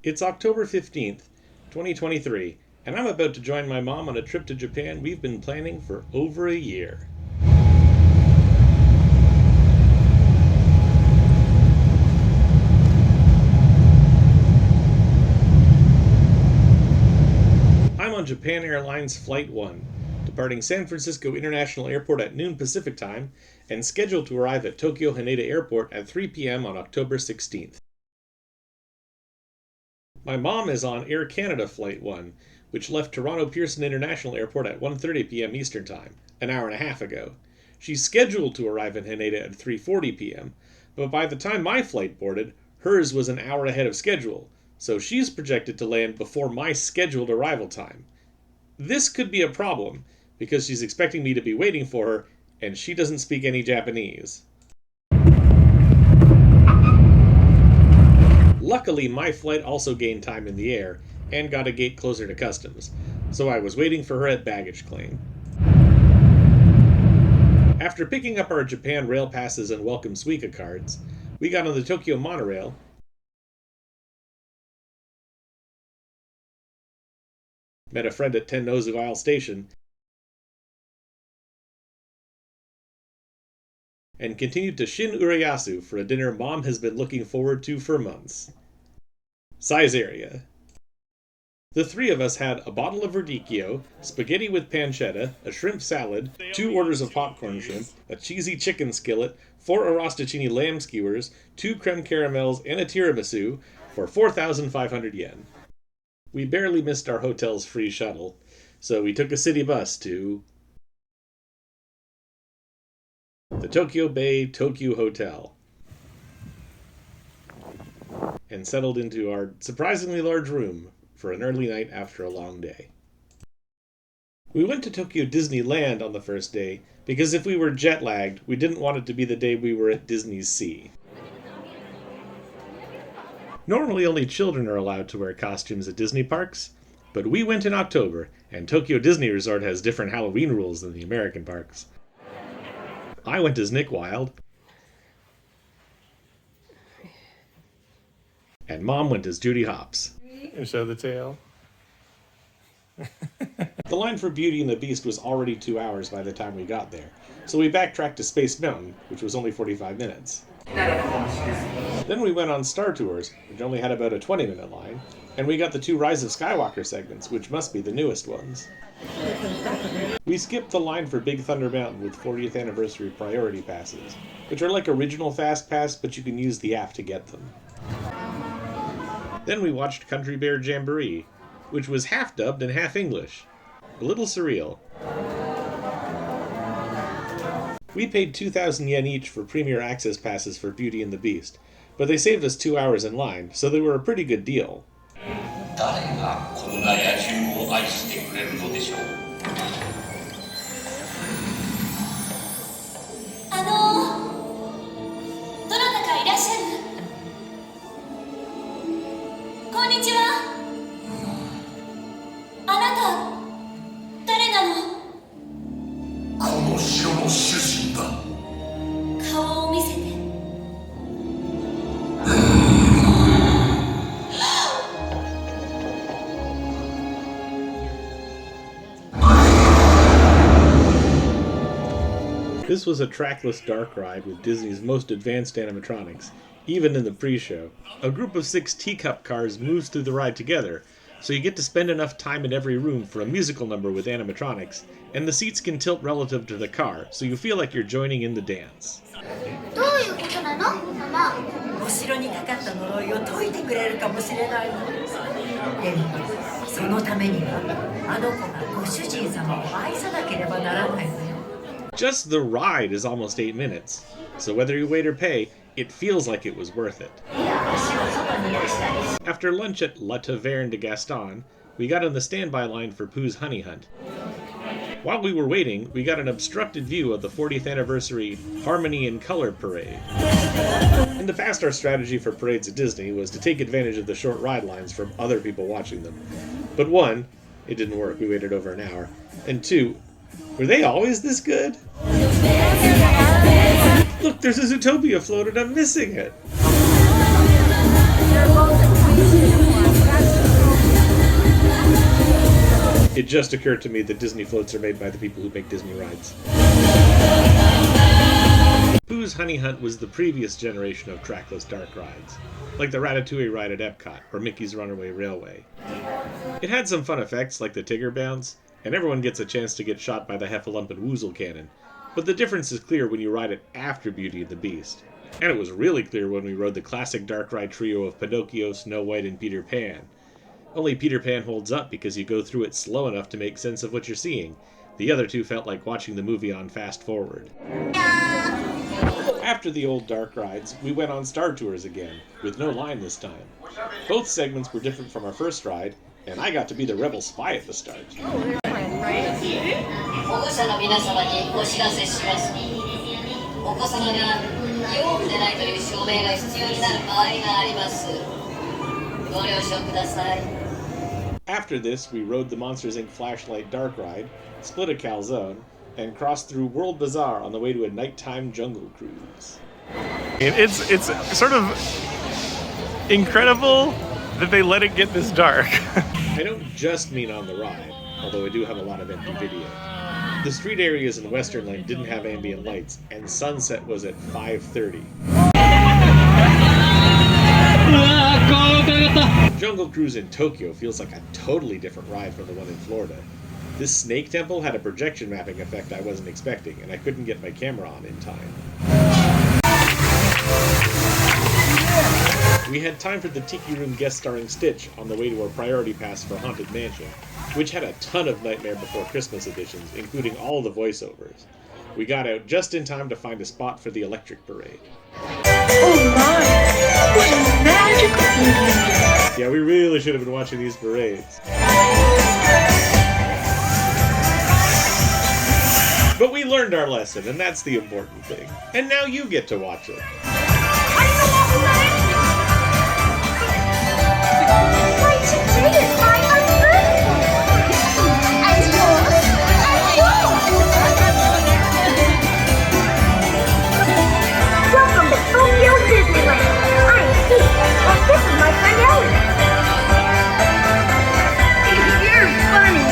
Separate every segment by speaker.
Speaker 1: It's October 15th, 2023, and I'm about to join my mom on a trip to Japan we've been planning for over a year. I'm on Japan Airlines Flight 1, departing San Francisco International Airport at noon Pacific Time and scheduled to arrive at Tokyo Haneda Airport at 3 p.m. on October 16th. My mom is on Air Canada Flight 1, which left Toronto Pearson International Airport at 1:30 p.m. Eastern Time, an hour and a half ago. She's scheduled to arrive in Haneda at 3:40 p.m., but by the time my flight boarded, hers was an hour ahead of schedule, so she's projected to land before my scheduled arrival time. This could be a problem, because she's expecting me to be waiting for her, and she doesn't speak any Japanese. Luckily, my flight also gained time in the air, and got a gate closer to customs, so I was waiting for her at baggage claim. After picking up our Japan Rail Passes and Welcome Suica cards, we got on the Tokyo monorail, met a friend at Tennozu Isle Station, and continued to Shin Urayasu for a dinner Mom has been looking forward to for months. Size area. The three of us had a bottle of radicchio, spaghetti with pancetta, a shrimp salad, 2 orders of popcorn shrimp, a cheesy chicken skillet, 4 arrosticini lamb skewers, 2 creme caramels, and a tiramisu for 4,500 yen. We barely missed our hotel's free shuttle, so we took a city bus to the Tokyo Bay Tokyu Hotel and settled into our surprisingly large room for an early night after a long day. We went to Tokyo Disneyland on the first day because if we were jet-lagged, we didn't want it to be the day we were at Disney's Sea. Normally only children are allowed to wear costumes at Disney parks, but we went in October, and Tokyo Disney Resort has different Halloween rules than the American parks. I went as Nick Wilde, and Mom went as Judy Hopps.
Speaker 2: And show the tail.
Speaker 1: The line for Beauty and the Beast was already 2 hours by the time we got there, so we backtracked to Space Mountain, which was only 45 minutes. Then we went on Star Tours, which only had about a 20-minute line, and we got the 2 Rise of Skywalker segments, which must be the newest ones. We skipped the line for Big Thunder Mountain with 40th anniversary priority passes, which are like original Fast Pass, but you can use the app to get them. Then we watched Country Bear Jamboree, which was half dubbed and half English. A little surreal. We paid 2,000 yen each for Premier Access passes for Beauty and the Beast, but they saved us 2 hours in line, so they were a pretty good deal. This was a trackless dark ride with Disney's most advanced animatronics, even in the pre-show. A group of 6 teacup cars moves through the ride together, so you get to spend enough time in every room for a musical number with animatronics, and the seats can tilt relative to the car, so you feel like you're joining in the dance. Just the ride is almost 8 minutes, so whether you wait or pay, it feels like it was worth it. After lunch at La Taverne de Gaston, we got on the standby line for Pooh's Honey Hunt. While we were waiting, we got an obstructed view of the 40th anniversary Harmony in Color parade. In the past, our strategy for parades at Disney was to take advantage of the short ride lines from other people watching them. But 1, it didn't work, we waited over an hour, and 2, were they always this good? Look, there's a Zootopia float and I'm missing it! just occurred to me that Disney floats are made by the people who make Disney rides. Pooh's Honey Hunt was the previous generation of trackless dark rides, like the Ratatouille ride at Epcot or Mickey's Runaway Railway. It had some fun effects like the Tigger bounce, and everyone gets a chance to get shot by the Heffalump and Woozle cannon, but the difference is clear when you ride it after Beauty and the Beast. And it was really clear when we rode the classic dark ride trio of Pinocchio, Snow White, and Peter Pan. Only Peter Pan holds up because you go through it slow enough to make sense of what you're seeing. The other two felt like watching the movie on fast forward. After the old dark rides, we went on Star Tours again, with no line this time. Both segments were different from our first ride, and I got to be the rebel spy at the start. After this, we rode the Monsters Inc. Flashlight Dark Ride, split a calzone, and crossed through World Bazaar on the way to a nighttime jungle cruise.
Speaker 2: It's sort of incredible that they let it get this dark.
Speaker 1: I don't just mean on the ride, although I do have a lot of empty video. The street areas in Westernland didn't have ambient lights, and sunset was at 5:30. Jungle Cruise in Tokyo feels like a totally different ride from the one in Florida. This snake temple had a projection mapping effect I wasn't expecting, and I couldn't get my camera on in time. We had time for the Tiki Room guest starring Stitch on the way to our priority pass for Haunted Mansion, which had a ton of Nightmare Before Christmas editions, including all the voiceovers. We got out just in time to find a spot for the electric parade.
Speaker 3: Oh my! This is magical!
Speaker 1: Yeah, we really should have been watching these parades. But we learned our lesson, and that's the important thing. And now you get to watch it.
Speaker 3: Why today is my birthday! And yours! And yours! Welcome to Tokyo Disneyland! I'm Pete, and this is my friend Ellie. You're funny!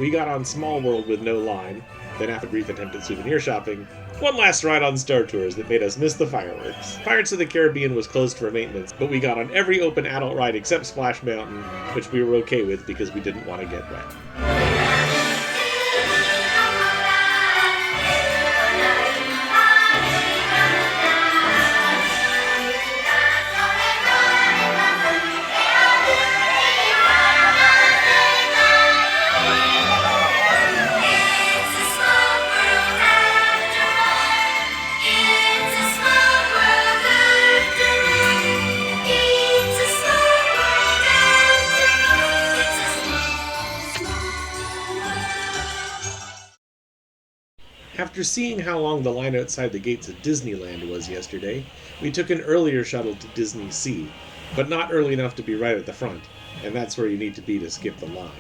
Speaker 1: We got on Small World with no line, then after a brief attempt at souvenir shopping, one last ride on Star Tours that made us miss the fireworks. Pirates of the Caribbean was closed for maintenance, but we got on every open adult ride except Splash Mountain, which we were okay with because we didn't want to get wet. After seeing how long the line outside the gates of Disneyland was yesterday, we took an earlier shuttle to Disney Sea, but not early enough to be right at the front, and that's where you need to be to skip the line.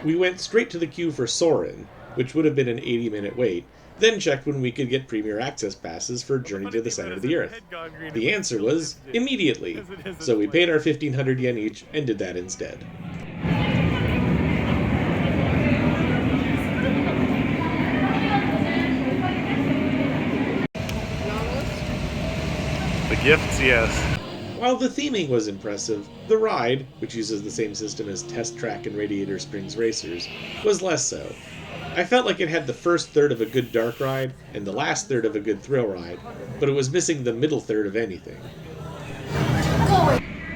Speaker 1: We went straight to the queue for Soarin', which would have been an 80-minute wait, then checked when we could get Premier Access passes for Journey to the Center of the Earth. The answer was immediately, so we paid our 1,500 yen each and did that instead.
Speaker 2: The gifts, yes.
Speaker 1: While the theming was impressive, the ride, which uses the same system as Test Track and Radiator Springs Racers, was less so. I felt like it had the first third of a good dark ride and the last third of a good thrill ride, but it was missing the middle third of anything.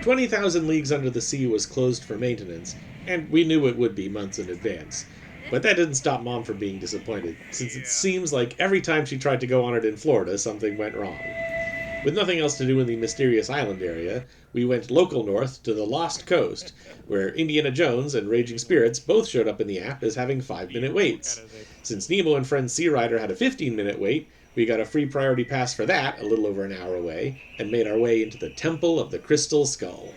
Speaker 1: 20,000 Leagues Under the Sea was closed for maintenance, and we knew it would be months in advance. But that didn't stop Mom from being disappointed, since it seems like every time she tried to go on it in Florida, something went wrong. With nothing else to do in the mysterious island area, we went local north to the Lost Coast, where Indiana Jones and Raging Spirits both showed up in the app as having 5-minute waits. Since Nemo and Friends Sea Rider had a 15-minute wait, we got a free priority pass for that a little over an hour away, and made our way into the Temple of the Crystal Skull.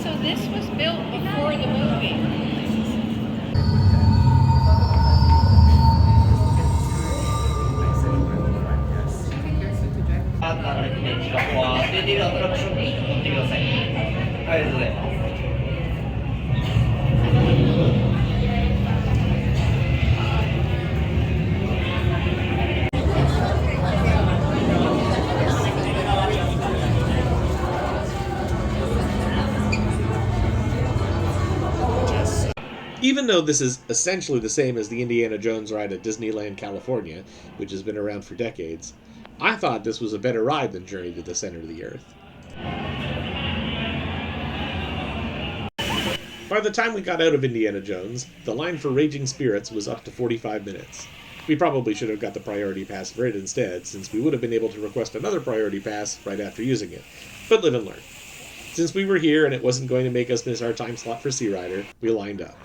Speaker 4: So this was built before the movie.
Speaker 1: Even though this is essentially the same as the Indiana Jones ride at Disneyland, California, which has been around for decades, I thought this was a better ride than Journey to the Center of the Earth. By the time we got out of Indiana Jones, the line for Raging Spirits was up to 45 minutes. We probably should have got the priority pass for it instead, since we would have been able to request another priority pass right after using it. But live and learn. Since we were here and it wasn't going to make us miss our time slot for Sea Rider, we lined up.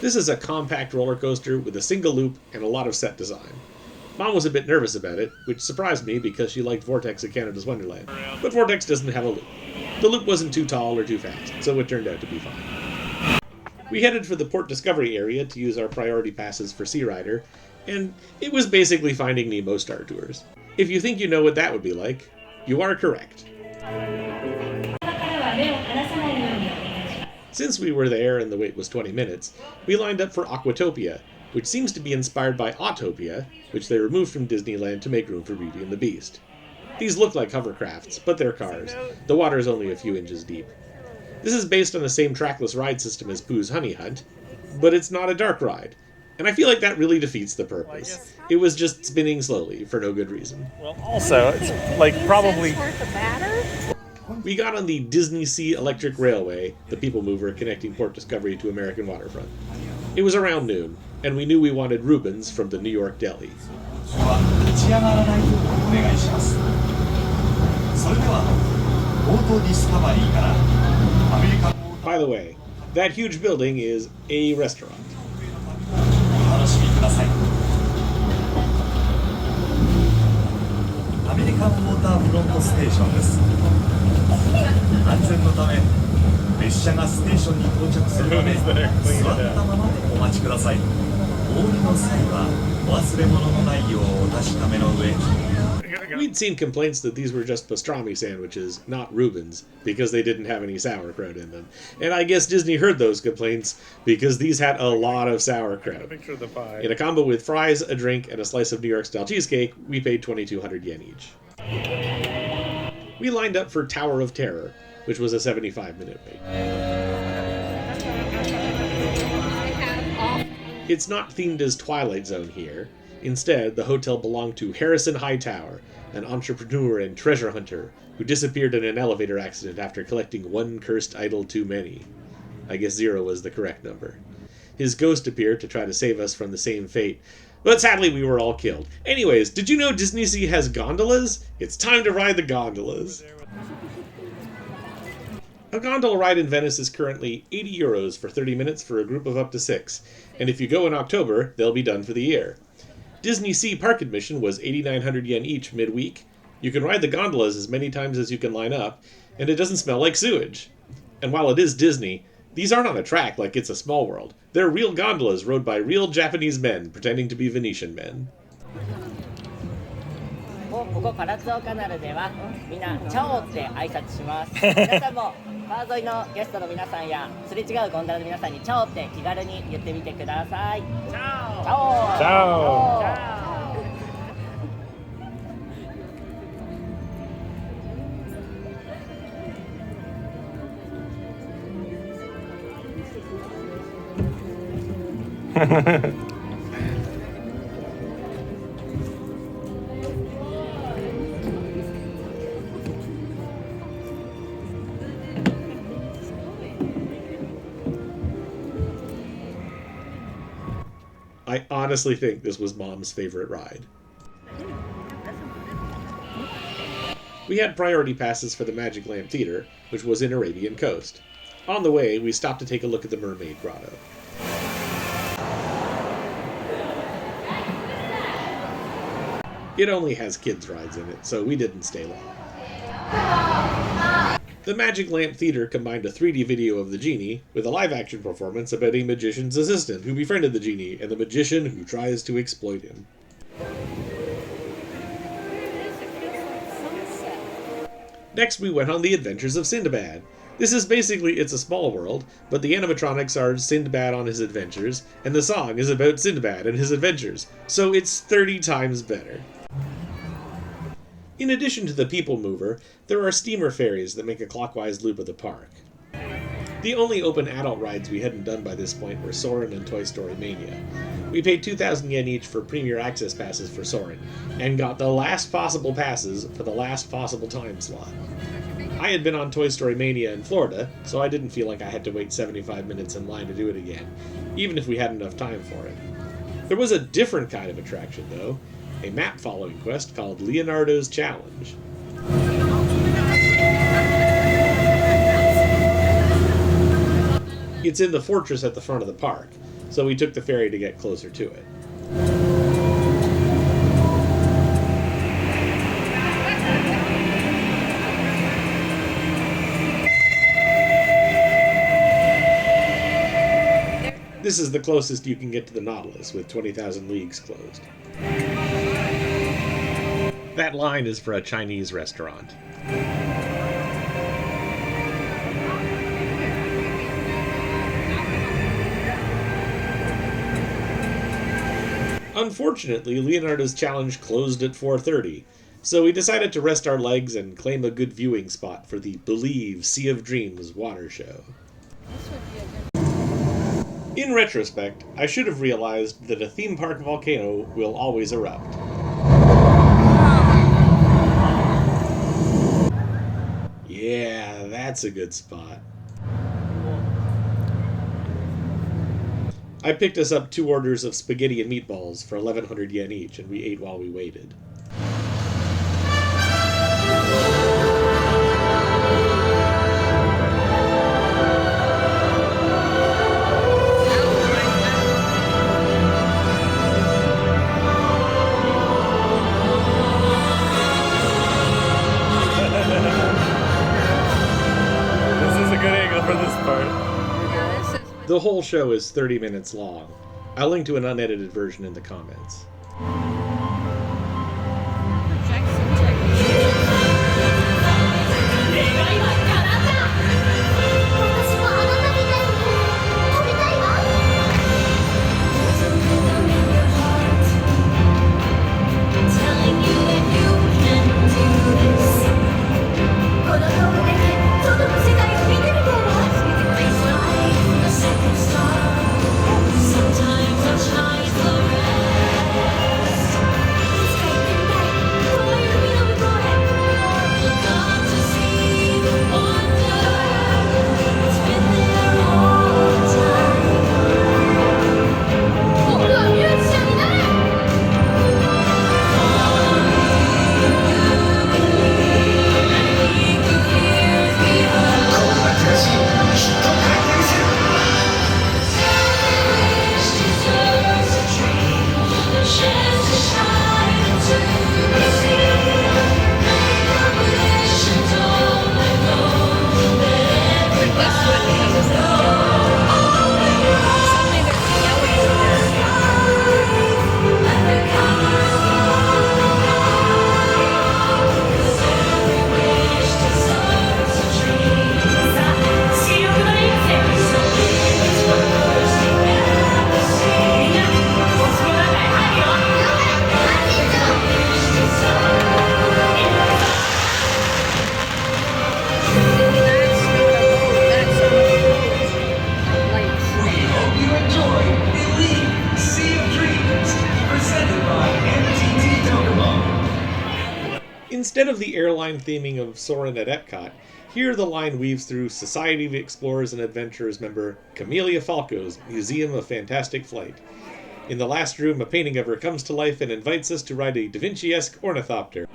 Speaker 1: This is a compact roller coaster with a single loop and a lot of set design. Mom was a bit nervous about it, which surprised me because she liked Vortex at Canada's Wonderland. But Vortex doesn't have a loop. The loop wasn't too tall or too fast, so it turned out to be fine. We headed for the Port Discovery area to use our priority passes for Sea Rider, and it was basically Finding Nemo Star Tours. If you think you know what that would be like, you are correct. Since we were there and the wait was 20 minutes, we lined up for Aquatopia, which seems to be inspired by Autopia, which they removed from Disneyland to make room for Beauty and the Beast. These look like hovercrafts, but they're cars. The water is only a few inches deep. This is based on the same trackless ride system as Pooh's Honey Hunt, but it's not a dark ride. And I feel like that really defeats the purpose. It was just spinning slowly for no good reason.
Speaker 2: Well, also, it's like probably...
Speaker 1: We got on the Disney Sea Electric Railway, the people mover connecting Port Discovery to American waterfront. It was around noon, and we knew we wanted Rubens from the New York Deli. By the way, that huge building is a restaurant.
Speaker 5: 忘れ物のないようお確かめの上
Speaker 1: We'd seen complaints that these were just pastrami sandwiches, not Reuben's, because they didn't have any sauerkraut in them. And I guess Disney heard those complaints because these had a lot of sauerkraut.
Speaker 2: Picture of the pie.
Speaker 1: In a combo with fries, a drink, and a slice of New York-style cheesecake, we paid 2,200 yen each. We lined up for Tower of Terror, which was a 75-minute wait. It's not themed as Twilight Zone here. Instead, the hotel belonged to Harrison Hightower, an entrepreneur and treasure hunter who disappeared in an elevator accident after collecting one cursed idol too many. I guess 0 was the correct number. His ghost appeared to try to save us from the same fate, but sadly we were all killed. Anyways, did you know Disney Sea has gondolas? It's time to ride the gondolas! A gondola ride in Venice is currently 80 euros for 30 minutes for a group of up to 6, and if you go in October, they'll be done for the year. Disney Sea park admission was 8,900 yen each midweek. You can ride the gondolas as many times as you can line up, and it doesn't smell like sewage. And while it is Disney, these aren't on a track like It's a Small World. They're real gondolas rowed by real Japanese men pretending to be Venetian men.
Speaker 6: ここ唐津オカナルではみんなチャオって挨拶します。皆さんも川沿いのゲストの皆さんやすれ違うゴンドラの皆さんにチャオって気軽に言ってみてください。チャオ。チャオ。
Speaker 2: チャオ。
Speaker 1: I honestly think this was Mom's favorite ride. We had priority passes for the Magic Lamp Theater, which was in Arabian Coast. On the way, we stopped to take a look at the Mermaid Grotto. It only has kids' rides in it, so we didn't stay long. The Magic Lamp Theater combined a 3D video of the genie with a live-action performance about a magician's assistant who befriended the genie and the magician who tries to exploit him. Next, we went on the Adventures of Sindbad. This is basically It's a Small World, but the animatronics are Sindbad on his adventures, and the song is about Sindbad and his adventures, so it's 30 times better. In addition to the People Mover, there are steamer ferries that make a clockwise loop of the park. The only open adult rides we hadn't done by this point were Soarin' and Toy Story Mania. We paid 2,000 yen each for Premier Access passes for Soarin', and got the last possible passes for the last possible time slot. I had been on Toy Story Mania in Florida, so I didn't feel like I had to wait 75 minutes in line to do it again, even if we had enough time for it. There was a different kind of attraction, though, a map-following quest called Leonardo's Challenge. It's in the fortress at the front of the park, so we took the ferry to get closer to it. This is the closest you can get to the Nautilus, with 20,000 leagues closed. That line is for a Chinese restaurant. Unfortunately, Leonardo's Challenge closed at 4:30, so we decided to rest our legs and claim a good viewing spot for the Believe Sea of Dreams water show. In retrospect, I should have realized that a theme park volcano will always erupt. Yeah, that's a good spot. I picked us up 2 orders of spaghetti and meatballs for 1,100 yen each, and we ate while we waited. The whole show is 30 minutes long. I'll link to an unedited version in the comments. Instead of the airline theming of Soarin' at Epcot, here the line weaves through Society of Explorers and Adventurers member Camelia Falco's Museum of Fantastic Flight. In the last room, a painting of her comes to life and invites us to ride a Da Vinci-esque ornithopter.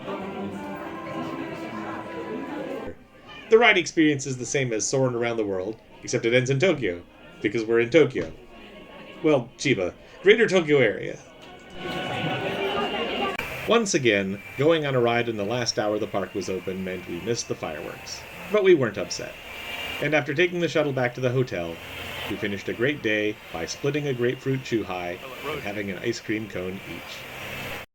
Speaker 1: The ride experience is the same as Soarin' Around the World, except it ends in Tokyo, because we're in Tokyo. Well, Chiba, Greater Tokyo area. Once again, going on a ride in the last hour the park was open meant we missed the fireworks. But we weren't upset. And after taking the shuttle back to the hotel, we finished a great day by splitting a grapefruit chew-hi and having an ice cream cone each.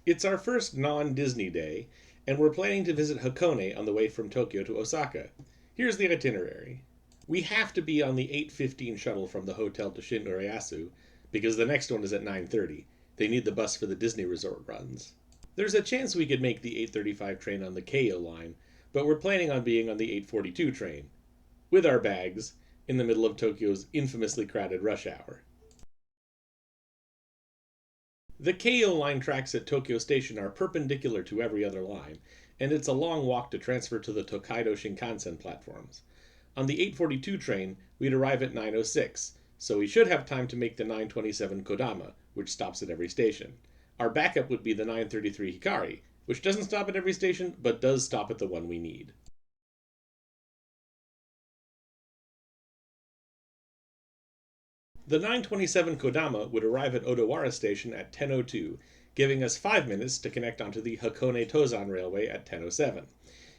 Speaker 1: It's our first non-Disney day, and we're planning to visit Hakone on the way from Tokyo to Osaka. Here's the itinerary. We have to be on the 8:15 shuttle from the hotel to Shin Urayasu, because the next one is at 9:30. They need the bus for the Disney Resort runs. There's a chance we could make the 8:35 train on the Keio line, but we're planning on being on the 8:42 train, with our bags, in the middle of Tokyo's infamously crowded rush hour. The Keio line tracks at Tokyo Station are perpendicular to every other line, and it's a long walk to transfer to the Tokaido Shinkansen platforms. On the 8:42 train, we'd arrive at 9:06, so we should have time to make the 9:27 Kodama, which stops at every station. Our backup would be the 9:33 Hikari, which doesn't stop at every station, but does stop at the one we need. The 9:27 Kodama would arrive at Odawara Station at 10:02, giving us 5 minutes to connect onto the Hakone Tozan Railway at 10:07.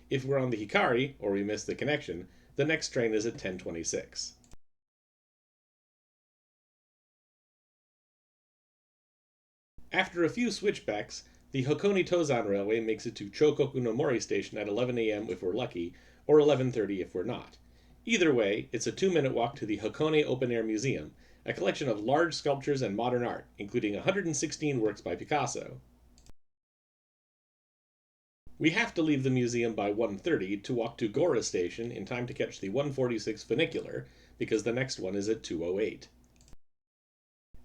Speaker 1: If we're on the Hikari, or we miss the connection, the next train is at 10:26. After a few switchbacks, the Hakone Tozan Railway makes it to Chokoku no Mori Station at 11 a.m. if we're lucky, or 11:30 if we're not. Either way, it's a 2-minute walk to the Hakone Open Air Museum, a collection of large sculptures and modern art, including 116 works by Picasso. We have to leave the museum by 1:30 to walk to Gora Station in time to catch the 146 funicular, because the next one is at 2:08.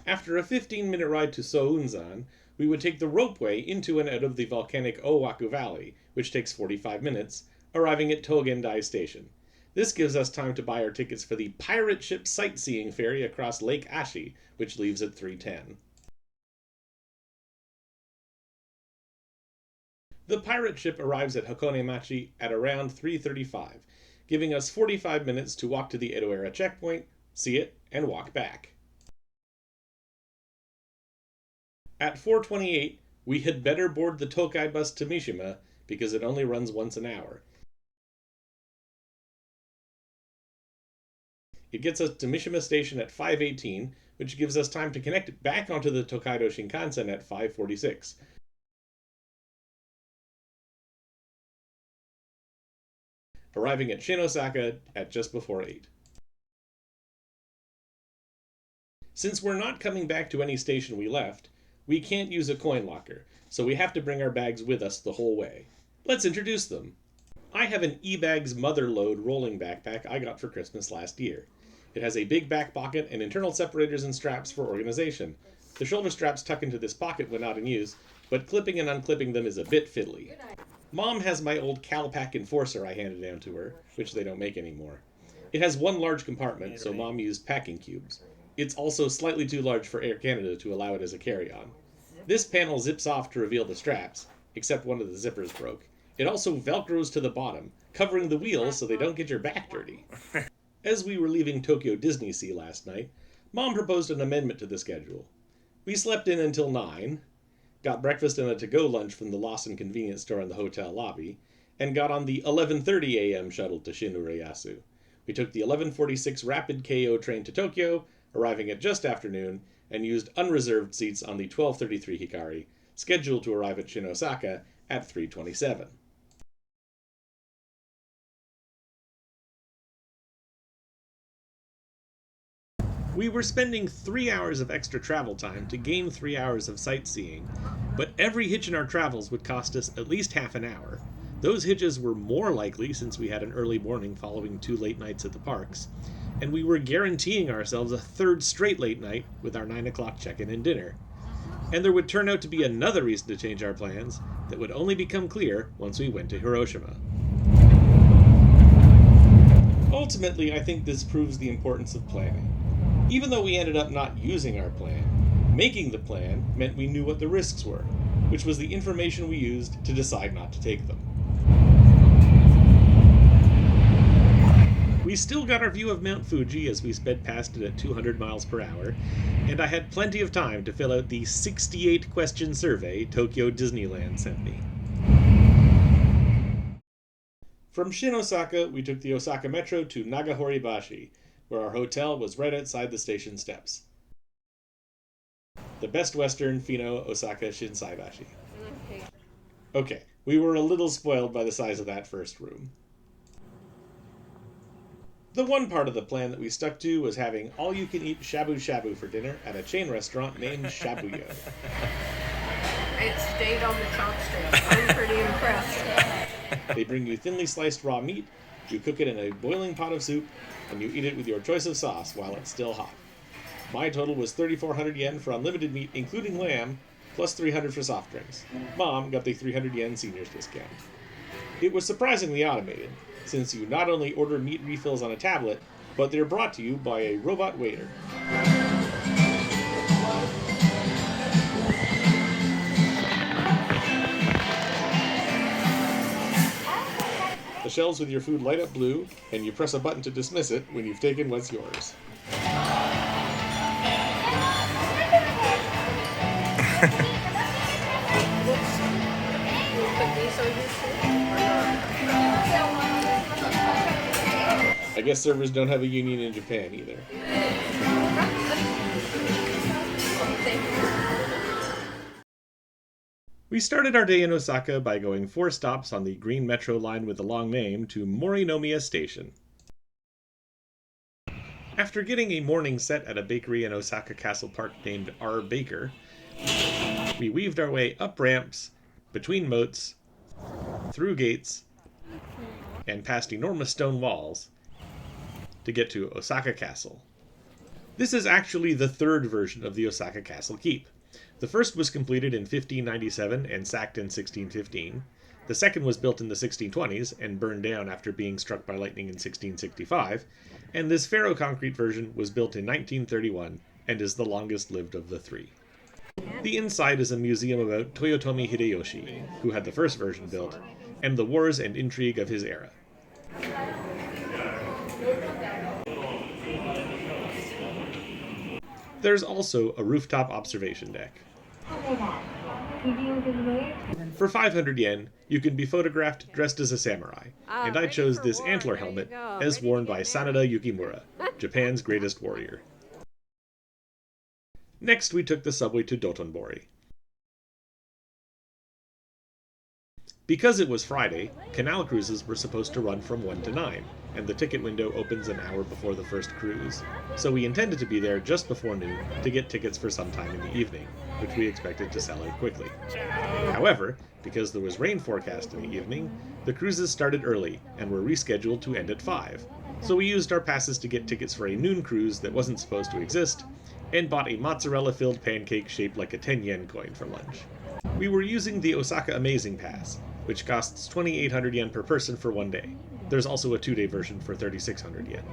Speaker 1: After a 15-minute ride to Sounzan, we would take the ropeway into and out of the volcanic Owaku Valley, which takes 45 minutes, arriving at Togendai Station. This gives us time to buy our tickets for the pirate ship sightseeing ferry across Lake Ashi, which leaves at 3:10. The pirate ship arrives at Hakone Machi at around 3:35, giving us 45 minutes to walk to the Edoera checkpoint, see it, and walk back. At 4:28, we had better board the Tokai bus to Mishima, because it only runs once an hour. It gets us to Mishima Station at 5:18, which gives us time to connect back onto the Tokaido Shinkansen at 5:46. Arriving at Shin Osaka at just before 8. Since we're not coming back to any station we left, we can't use a coin locker, so we have to bring our bags with us the whole way. Let's introduce them. I have an eBags Motherload rolling backpack I got for Christmas last year. It has a big back pocket and internal separators and straps for organization. The shoulder straps tuck into this pocket when not in use, but clipping and unclipping them is a bit fiddly. Mom has my old Calpac Enforcer I handed down to her, which they don't make anymore. It has one large compartment, so Mom used packing cubes. It's also slightly too large for Air Canada to allow it as a carry-on. This panel zips off to reveal the straps, except one of the zippers broke. It also velcros to the bottom, covering the wheels so they don't get your back dirty. As we were leaving Tokyo Disney Sea last night, Mom proposed an amendment to the schedule. We slept in until 9, got breakfast and a to-go lunch from the Lawson convenience store in the hotel lobby, and got on the 11:30 a.m. shuttle to Shin Urayasu. We took the 11:46 Rapid Keio train to Tokyo, arriving at just afternoon, and used unreserved seats on the 12:33 Hikari, scheduled to arrive at Shin Osaka at 3:27. We were spending 3 hours of extra travel time to gain 3 hours of sightseeing, but every hitch in our travels would cost us at least half an hour. Those hitches were more likely since we had an early morning following 2 late nights at the parks, and we were guaranteeing ourselves a 3rd straight late night with our 9 o'clock check-in and dinner. And there would turn out to be another reason to change our plans, that would only become clear once we went to Hiroshima. Ultimately, I think this proves the importance of planning. Even though we ended up not using our plan, making the plan meant we knew what the risks were, which was the information we used to decide not to take them. We still got our view of Mount Fuji as we sped past it at 200 miles per hour, and I had plenty of time to fill out the 68-question survey Tokyo Disneyland sent me. From Shin Osaka, we took the Osaka Metro to Nagahoribashi, where our hotel was right outside the station steps. The Best Western Fino Osaka Shinsaibashi. Okay, we were a little spoiled by the size of that first room. The one part of the plan that we stuck to was having all-you-can-eat shabu-shabu for dinner at a chain restaurant named Shabuya.
Speaker 4: It stayed on the chopstick. I'm pretty impressed.
Speaker 1: They bring you thinly sliced raw meat, you cook it in a boiling pot of soup, and you eat it with your choice of sauce while it's still hot. My total was 3,400 yen for unlimited meat, including lamb, plus 300 for soft drinks. Mom got the 300 yen seniors discount. It was surprisingly automated, since you not only order meat refills on a tablet, but they're brought to you by a robot waiter. The shelves with your food light up blue, and you press a button to dismiss it when you've taken what's yours. I guess servers don't have a union in Japan either. We started our day in Osaka by going 4 stops on the green metro line with the long name to Morinomiya Station. After getting a morning set at a bakery in Osaka Castle Park named R. Baker, we weaved our way up ramps, between moats, through gates, and past enormous stone walls to get to Osaka Castle. This is actually the third version of the Osaka Castle Keep. The first was completed in 1597 and sacked in 1615. The second was built in the 1620s and burned down after being struck by lightning in 1665. And this ferro-concrete version was built in 1931 and is the longest lived of the 3. The inside is a museum about Toyotomi Hideyoshi, who had the first version built, and the wars and intrigue of his era. There's also a rooftop observation deck. For 500 yen, you can be photographed dressed as a samurai, and I chose this antler helmet as worn by Sanada Yukimura, Japan's greatest warrior. Next, we took the subway to Dotonbori. Because it was Friday, canal cruises were supposed to run from 1 to 9, and the ticket window opens an hour before the first cruise, so we intended to be there just before noon to get tickets for some time in the evening, which we expected to sell out quickly. However, because there was rain forecast in the evening, the cruises started early and were rescheduled to end at 5, so we used our passes to get tickets for a noon cruise that wasn't supposed to exist, and bought a mozzarella-filled pancake shaped like a 10-yen coin for lunch. We were using the Osaka Amazing Pass, which costs 2,800 yen per person for 1 day. There's also a 2-day version for 3,600 yen.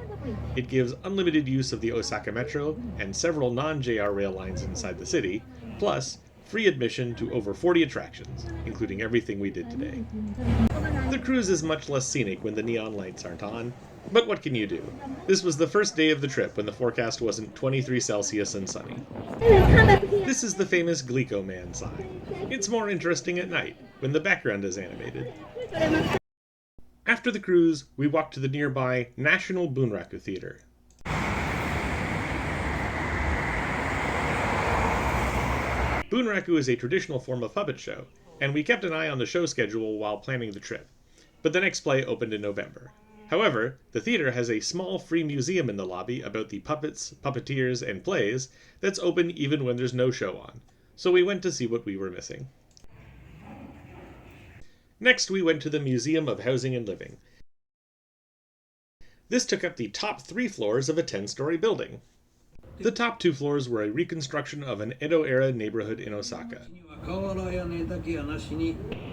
Speaker 1: It gives unlimited use of the Osaka Metro and several non-JR rail lines inside the city, plus free admission to over 40 attractions, including everything we did today. The cruise is much less scenic when the neon lights aren't on, but what can you do? This was the first day of the trip when the forecast wasn't 23 Celsius and sunny. This is the famous Glico Man sign. It's more interesting at night, when the background is animated. After the cruise, we walked to the nearby National Bunraku Theater. Bunraku is a traditional form of puppet show, and we kept an eye on the show schedule while planning the trip, but the next play opened in November. However, the theater has a small free museum in the lobby about the puppets, puppeteers, and plays that's open even when there's no show on, so we went to see what we were missing. Next, we went to the Museum of Housing and Living. This took up the top 3 floors of a 10-story building. The top two floors were a reconstruction of an Edo-era neighborhood in Osaka,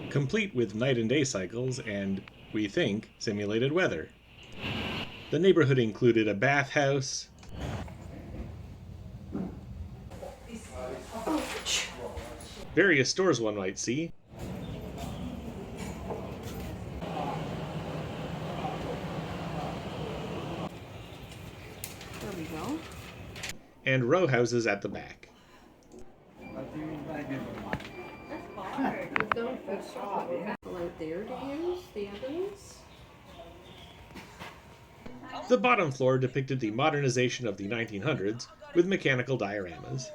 Speaker 1: complete with night and day cycles and, we think, simulated weather. The neighborhood included a bathhouse, various stores one might see,
Speaker 4: There we go.
Speaker 1: and row houses at the back.
Speaker 4: We've got a festival out there to use, the ovens.
Speaker 1: The bottom floor depicted the modernization of the 1900s with mechanical dioramas.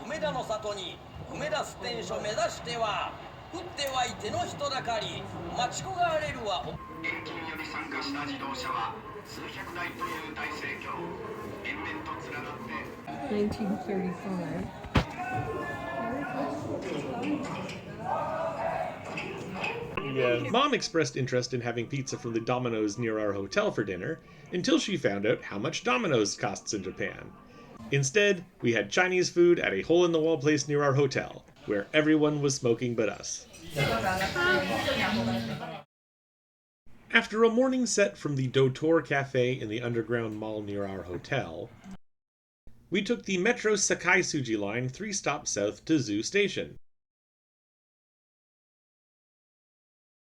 Speaker 7: 梅田の里に梅田ステーション目指しては降ってはい手の人だかり待ち焦がれるは
Speaker 8: 遠近より参加した自動車は数百台という大盛況延々と連なって
Speaker 4: 1935.
Speaker 2: Yes.
Speaker 1: Mom expressed interest in having pizza from the Domino's near our hotel for dinner until she found out how much Domino's costs in Japan. Instead, we had Chinese food at a hole-in-the-wall place near our hotel, where everyone was smoking but us. After a morning set from the Dotor Cafe in the underground mall near our hotel, we took the Metro Sakai Suji line 3 stops south to Zoo Station.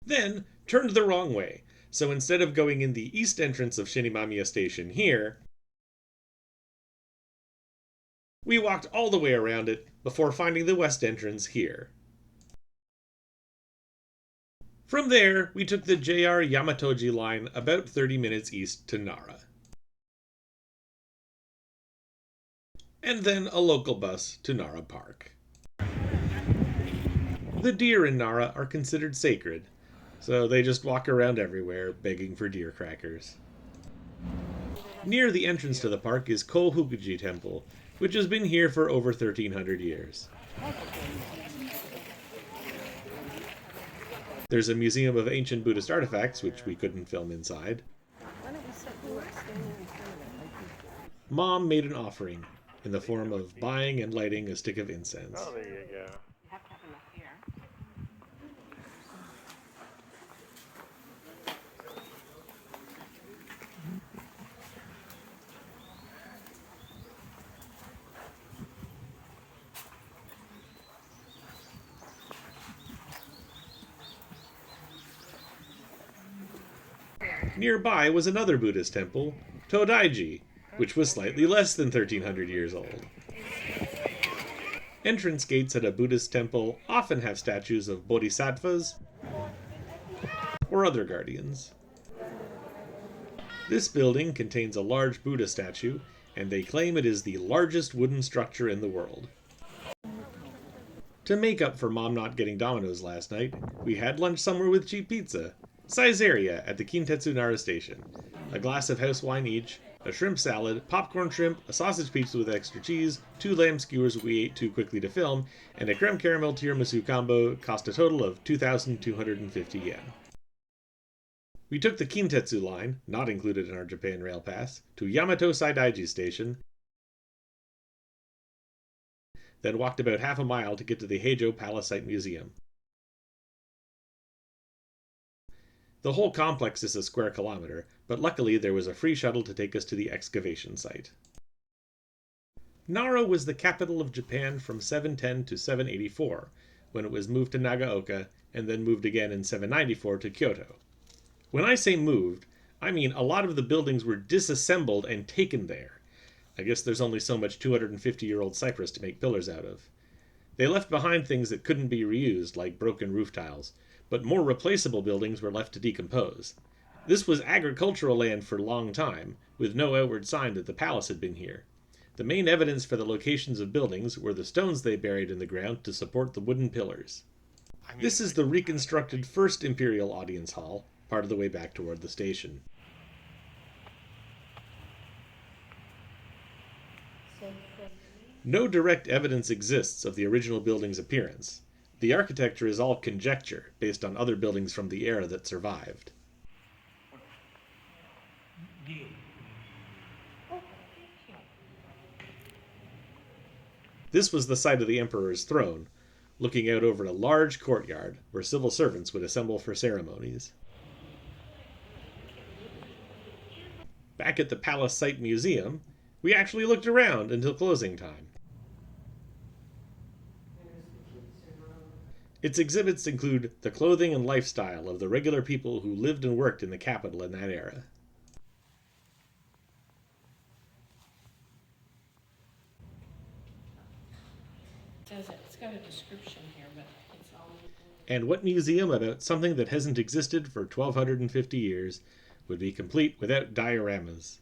Speaker 1: Then turned the wrong way, so instead of going in the east entrance of Shinimamiya Station here, we walked all the way around it before finding the west entrance here. From there, we took the JR Yamatoji line about 30 minutes east to Nara. And then a local bus to Nara Park. The deer in Nara are considered sacred, so they just walk around everywhere begging for deer crackers. Near the entrance to the park is Kohukuji Temple, which has been here for over 1,300 years. There's a museum of ancient Buddhist artifacts, which we couldn't film inside. Mom made an offering in the form of buying and lighting a stick of incense.
Speaker 2: Oh, there you go.
Speaker 1: Nearby was another Buddhist temple, Todaiji, which was slightly less than 1,300 years old. Entrance gates at a Buddhist temple often have statues of bodhisattvas or other guardians. This building contains a large Buddha statue, and they claim it is the largest wooden structure in the world. To make up for Mom not getting Domino's last night, we had lunch somewhere with cheap pizza. Saizeria at the Kintetsu Nara station. A glass of house wine each, a shrimp salad, popcorn shrimp, a sausage pizza with extra cheese, 2 lamb skewers we ate too quickly to film, and a creme caramel tiramisu combo cost a total of 2,250 yen. We took the Kintetsu line, not included in our Japan Rail Pass, to Yamato Saidaiji Station, then walked about half a mile to get to the Heijo Palisite Museum. The whole complex is a square kilometer, but luckily there was a free shuttle to take us to the excavation site. Nara was the capital of Japan from 710 to 784, when it was moved to Nagaoka, and then moved again in 794 to Kyoto. When I say moved, I mean a lot of the buildings were disassembled and taken there. I guess there's only so much 250-year-old cypress to make pillars out of. They left behind things that couldn't be reused, like broken roof tiles, but more replaceable buildings were left to decompose. This was agricultural land for a long time, with no outward sign that the palace had been here. The main evidence for the locations of buildings were the stones they buried in the ground to support the wooden pillars. This is the reconstructed first Imperial Audience Hall, part of the way back toward the station. No direct evidence exists of the original building's appearance. The architecture is all conjecture, based on other buildings from the era that survived. This was the site of the emperor's throne, looking out over a large courtyard where civil servants would assemble for ceremonies. Back at the Palace Site Museum, we actually looked around until closing time. Its exhibits include the clothing and lifestyle of the regular people who lived and worked in the capital in that era.
Speaker 4: It's got a description here, but it's all...
Speaker 1: And what museum about something that hasn't existed for 1,250 years would be complete without dioramas?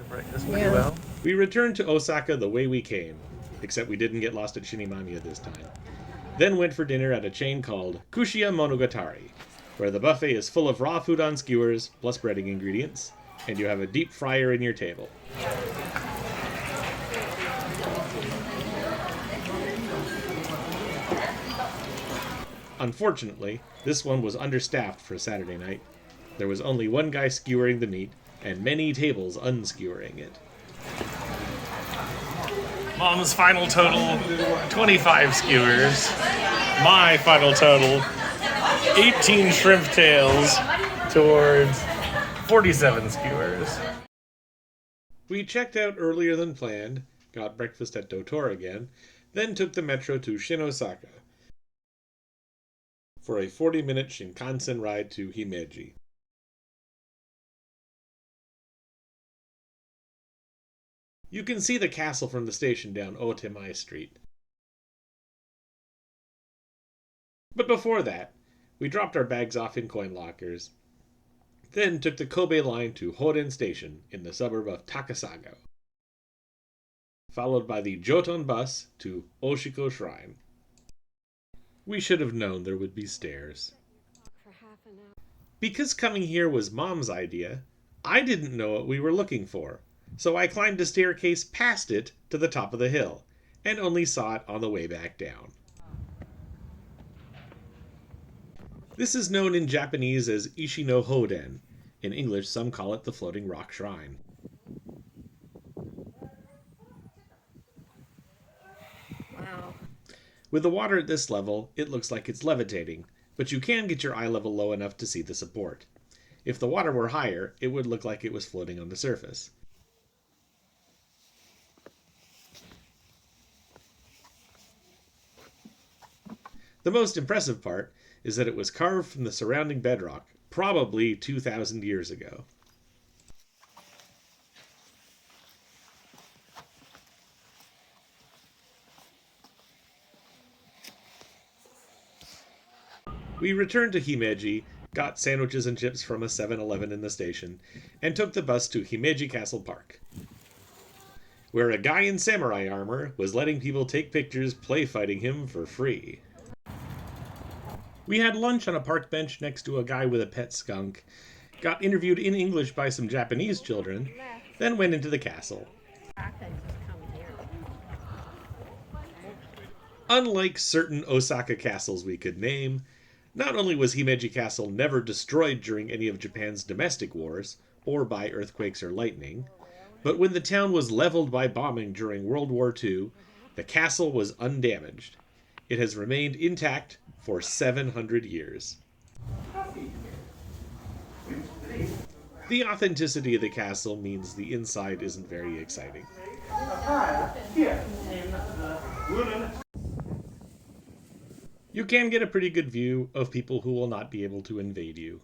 Speaker 2: Breakfast pretty well.
Speaker 1: We returned to Osaka the way we came, except we didn't get lost at Shinimamiya this time. Then went for dinner at a chain called Kushiya Monogatari, where the buffet is full of raw food on skewers, plus breading ingredients, and you have a deep fryer in your table. Unfortunately, this one was understaffed for Saturday night. There was only one guy skewering the meat, and many tables unskewering it.
Speaker 2: Mom's final total, 25 skewers. My final total, 18 shrimp tails towards 47 skewers.
Speaker 1: We checked out earlier than planned, got breakfast at Dotor again, then took the metro to Shinosaka for a 40-minute Shinkansen ride to Himeji. You can see the castle from the station down Otemai Street. But before that, we dropped our bags off in coin lockers, then took the Kobe line to Horen Station in the suburb of Takasago, followed by the Joton bus to Oshiko Shrine. We should have known there would be stairs. Because coming here was Mom's idea, I didn't know what we were looking for, so I climbed a staircase past it to the top of the hill, and only saw it on the way back down. This is known in Japanese as Ishino Hoden. In English, some call it the Floating Rock Shrine.
Speaker 4: Wow.
Speaker 1: With the water at this level, it looks like it's levitating, but you can get your eye level low enough to see the support. If the water were higher, it would look like it was floating on the surface. The most impressive part is that it was carved from the surrounding bedrock, probably 2,000 years ago. We returned to Himeji, got sandwiches and chips from a 7-Eleven in the station, and took the bus to Himeji Castle Park, where a guy in samurai armor was letting people take pictures play fighting him for free. We had lunch on a park bench next to a guy with a pet skunk, got interviewed in English by some Japanese children, then went into the castle. Unlike certain Osaka castles we could name, not only was Himeji Castle never destroyed during any of Japan's domestic wars, or by earthquakes or lightning, but when the town was leveled by bombing during World War II, the castle was undamaged. It has remained intact for 700 years. The authenticity of the castle means the inside isn't very exciting. You can get a pretty good view of people who will not be able to invade you.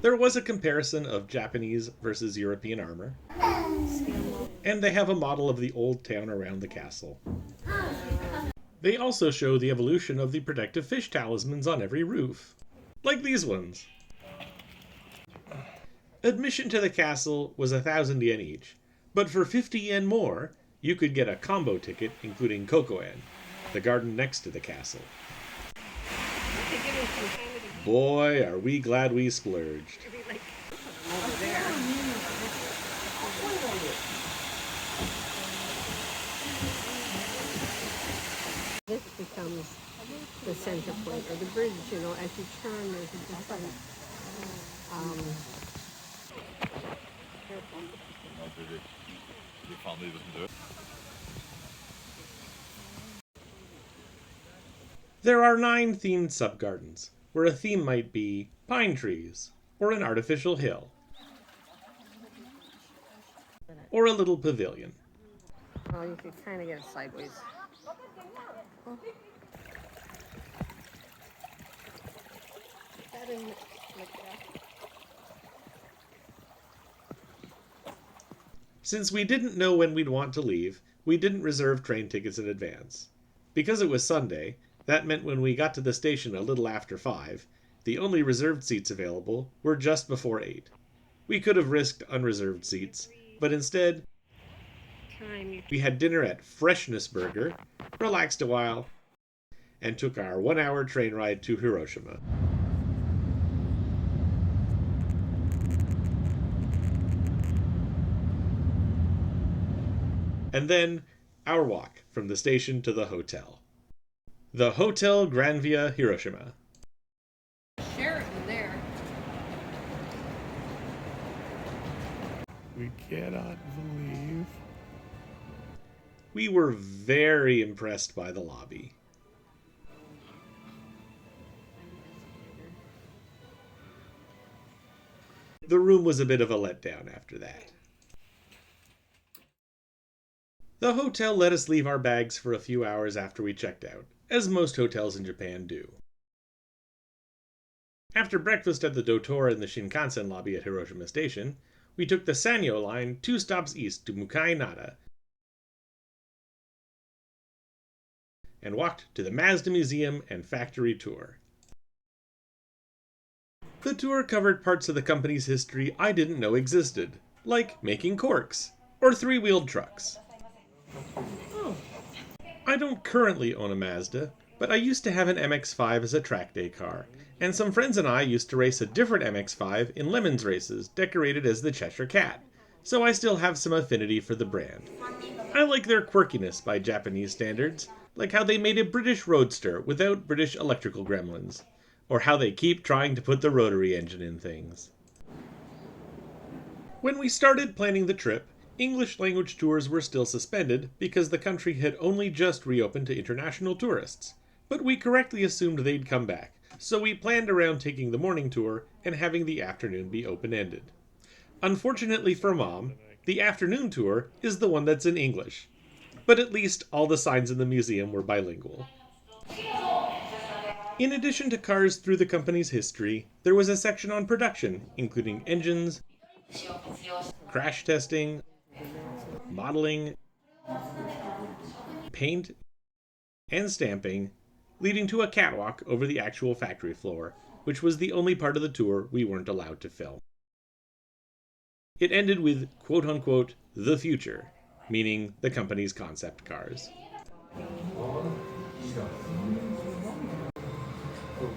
Speaker 1: There was a comparison of Japanese versus European armor, and they have a model of the old town around the castle. They also show the evolution of the protective fish talismans on every roof, like these ones. Admission to the castle was 1,000 yen each, but for 50 yen more, you could get a combo ticket including Kokoen, the garden next to the castle. Boy, are we glad we splurged.
Speaker 4: becomes the center point, or the bridge, you know, as you turn, there's a different,
Speaker 1: There are 9 themed subgardens, where a theme might be pine trees, or an artificial hill, or a little pavilion.
Speaker 4: well, you could kind of get it sideways. That in like that.
Speaker 1: Since we didn't know when we'd want to leave, we didn't reserve train tickets in advance. Because it was Sunday, that meant when we got to the station a little after 5, the only reserved seats available were just before 8. We could have risked unreserved seats, but instead, we had dinner at Freshness Burger, relaxed a while, and took our 1-hour train ride to Hiroshima. And then, our walk from the station to the hotel. The Hotel Granvia Hiroshima.
Speaker 4: Sheraton there.
Speaker 2: We cannot believe.
Speaker 1: We were very impressed by the lobby. The room was a bit of a letdown after that. The hotel let us leave our bags for a few hours after we checked out, as most hotels in Japan do. After breakfast at the Dotora in the Shinkansen lobby at Hiroshima Station, we took the Sanyo line 2 stops east to Mukai-Nara and walked to the Mazda Museum and Factory Tour. The tour covered parts of the company's history I didn't know existed, like making corks or 3-wheeled trucks. I don't currently own a Mazda, but I used to have an MX-5 as a track day car, and some friends and I used to race a different MX-5 in Lemons races decorated as the Cheshire Cat, so I still have some affinity for the brand. I like their quirkiness by Japanese standards, like how they made a British roadster without British electrical gremlins, or how they keep trying to put the rotary engine in things. When we started planning the trip, English language tours were still suspended because the country had only just reopened to international tourists, but we correctly assumed they'd come back, so we planned around taking the morning tour and having the afternoon be open-ended. Unfortunately for Mom, the afternoon tour is the one that's in English, but at least all the signs in the museum were bilingual. In addition to cars through the company's history, there was a section on production, including engines, crash testing, modeling, paint, and stamping, leading to a catwalk over the actual factory floor, which was the only part of the tour we weren't allowed to film. It ended with quote-unquote the future, meaning the company's concept cars.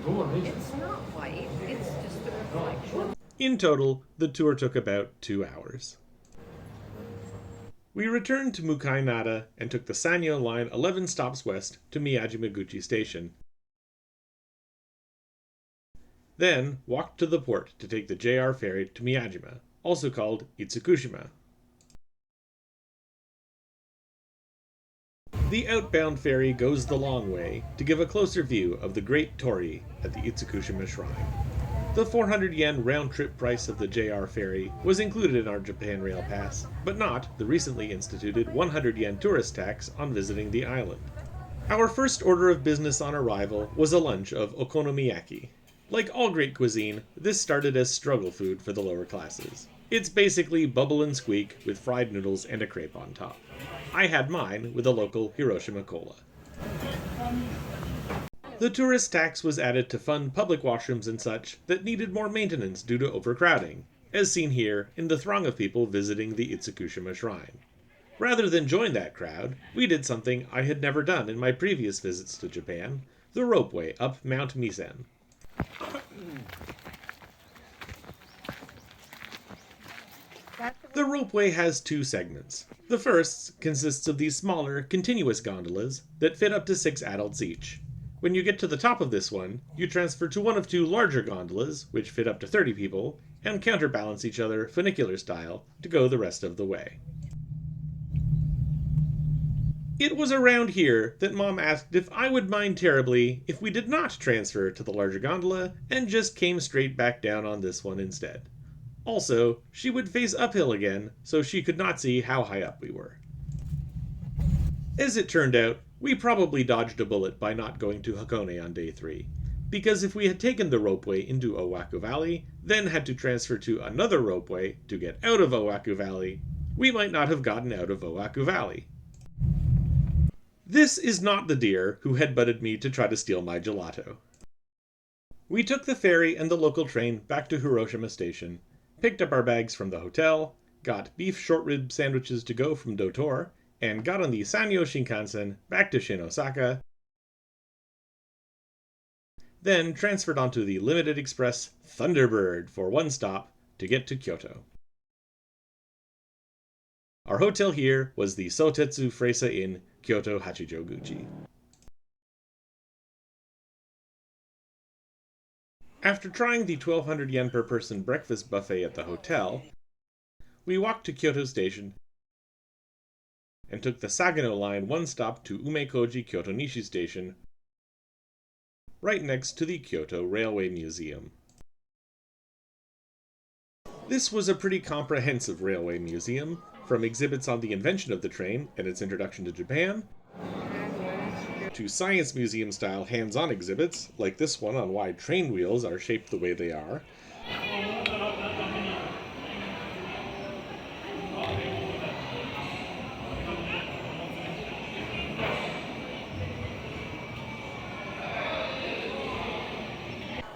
Speaker 4: It's not white, it's just a reflection.
Speaker 1: In total, the tour took about 2 hours. We returned to Mukai-Nara and took the Sanyo line 11 stops west to Miyajimaguchi Station. Then walked to the port to take the JR ferry to Miyajima, also called Itsukushima. The outbound ferry goes the long way to give a closer view of the Great Torii at the Itsukushima Shrine. The 400 yen round-trip price of the JR ferry was included in our Japan Rail Pass, but not the recently instituted 100 yen tourist tax on visiting the island. Our first order of business on arrival was a lunch of okonomiyaki. Like all great cuisine, this started as struggle food for the lower classes. It's basically bubble and squeak with fried noodles and a crepe on top. I had mine with a local Hiroshima cola. The tourist tax was added to fund public washrooms and such that needed more maintenance due to overcrowding, as seen here in the throng of people visiting the Itsukushima Shrine. Rather than join that crowd, we did something I had never done in my previous visits to Japan, the ropeway up Mount Misen. The ropeway has two segments. The first consists of these smaller, continuous gondolas that fit up to 6 adults each. When you get to the top of this one, you transfer to one of 2 larger gondolas, which fit up to 30 people, and counterbalance each other funicular style to go the rest of the way. It was around here that Mom asked if I would mind terribly if we did not transfer to the larger gondola and just came straight back down on this one instead. Also, she would face uphill again, so she could not see how high up we were. As it turned out, we probably dodged a bullet by not going to Hakone on day 3, because if we had taken the ropeway into Owaku Valley, then had to transfer to another ropeway to get out of Owaku Valley, we might not have gotten out of Owaku Valley. This is not the deer who headbutted me to try to steal my gelato. We took the ferry and the local train back to Hiroshima Station, picked up our bags from the hotel, got beef short rib sandwiches to go from Dotor, and got on the Sanyo Shinkansen back to Shin Osaka, then transferred onto the Limited Express Thunderbird for one stop to get to Kyoto. Our hotel here was the Sotetsu Freisa Inn, Kyoto Hachijoguchi. After trying the 1,200 yen per person breakfast buffet at the hotel, we walked to Kyoto Station and took the Sagano line one stop to Umekoji Kyoto Nishi Station, right next to the Kyoto Railway Museum. This was a pretty comprehensive railway museum, from exhibits on the invention of the train and its introduction to Japan, to science museum-style hands-on exhibits, like this one on why train wheels are shaped the way they are,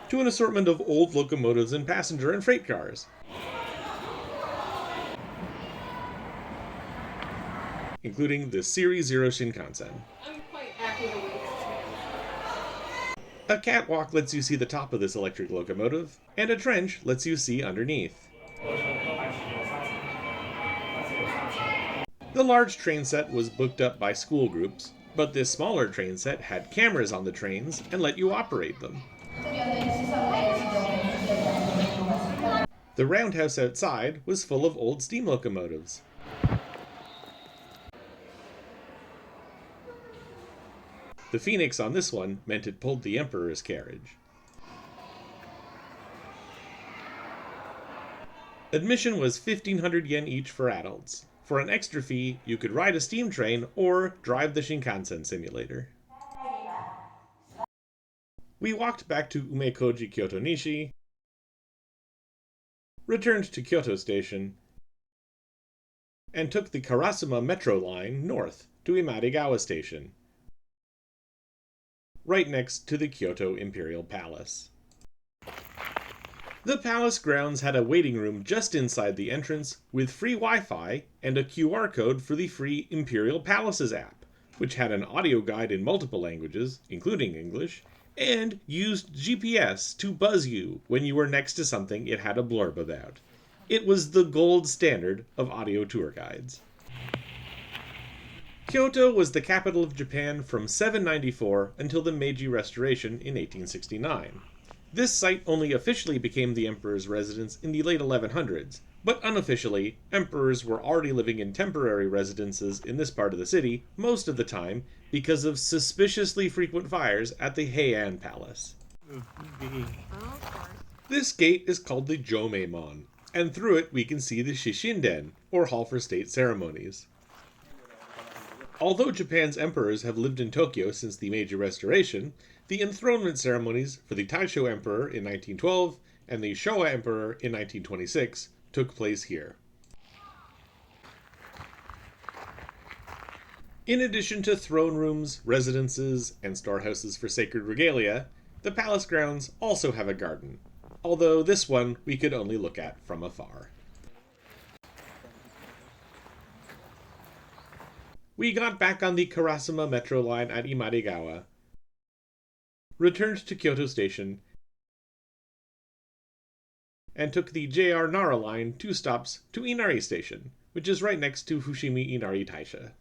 Speaker 1: to an assortment of old locomotives and passenger and freight cars, including the Series 0 Shinkansen.
Speaker 4: I'm quite happy to wait.
Speaker 1: A catwalk lets you see the top of this electric locomotive, and a trench lets you see underneath. The large train set was booked up by school groups, but this smaller train set had cameras on the trains and let you operate them. The roundhouse outside was full of old steam locomotives. The phoenix on this one meant it pulled the Emperor's carriage. Admission was 1,500 yen each for adults. For an extra fee, you could ride a steam train or drive the Shinkansen simulator. We walked back to Umekoji Kyoto Nishi, returned to Kyoto Station, and took the Karasuma Metro line north to Imarigawa Station, right next to the Kyoto Imperial Palace. The palace grounds had a waiting room just inside the entrance with free Wi-Fi and a QR code for the free Imperial Palaces app, which had an audio guide in multiple languages, including English, and used GPS to buzz you when you were next to something it had a blurb about. It was the gold standard of audio tour guides. Kyoto was the capital of Japan from 794 until the Meiji Restoration in 1869. This site only officially became the emperor's residence in the late 1100s, but unofficially, emperors were already living in temporary residences in this part of the city most of the time because of suspiciously frequent fires at the Heian Palace. This gate is called the Jomeimon, and through it we can see the Shishinden, or Hall for State Ceremonies. Although Japan's emperors have lived in Tokyo since the Meiji Restoration, the enthronement ceremonies for the Taisho Emperor in 1912 and the Showa Emperor in 1926 took place here. In addition to throne rooms, residences, and storehouses for sacred regalia, the palace grounds also have a garden, although this one we could only look at from afar. We got back on the Karasuma Metro line at Imarigawa, returned to Kyoto Station, and took the JR Nara line 2 stops to Inari Station, which is right next to Fushimi Inari Taisha.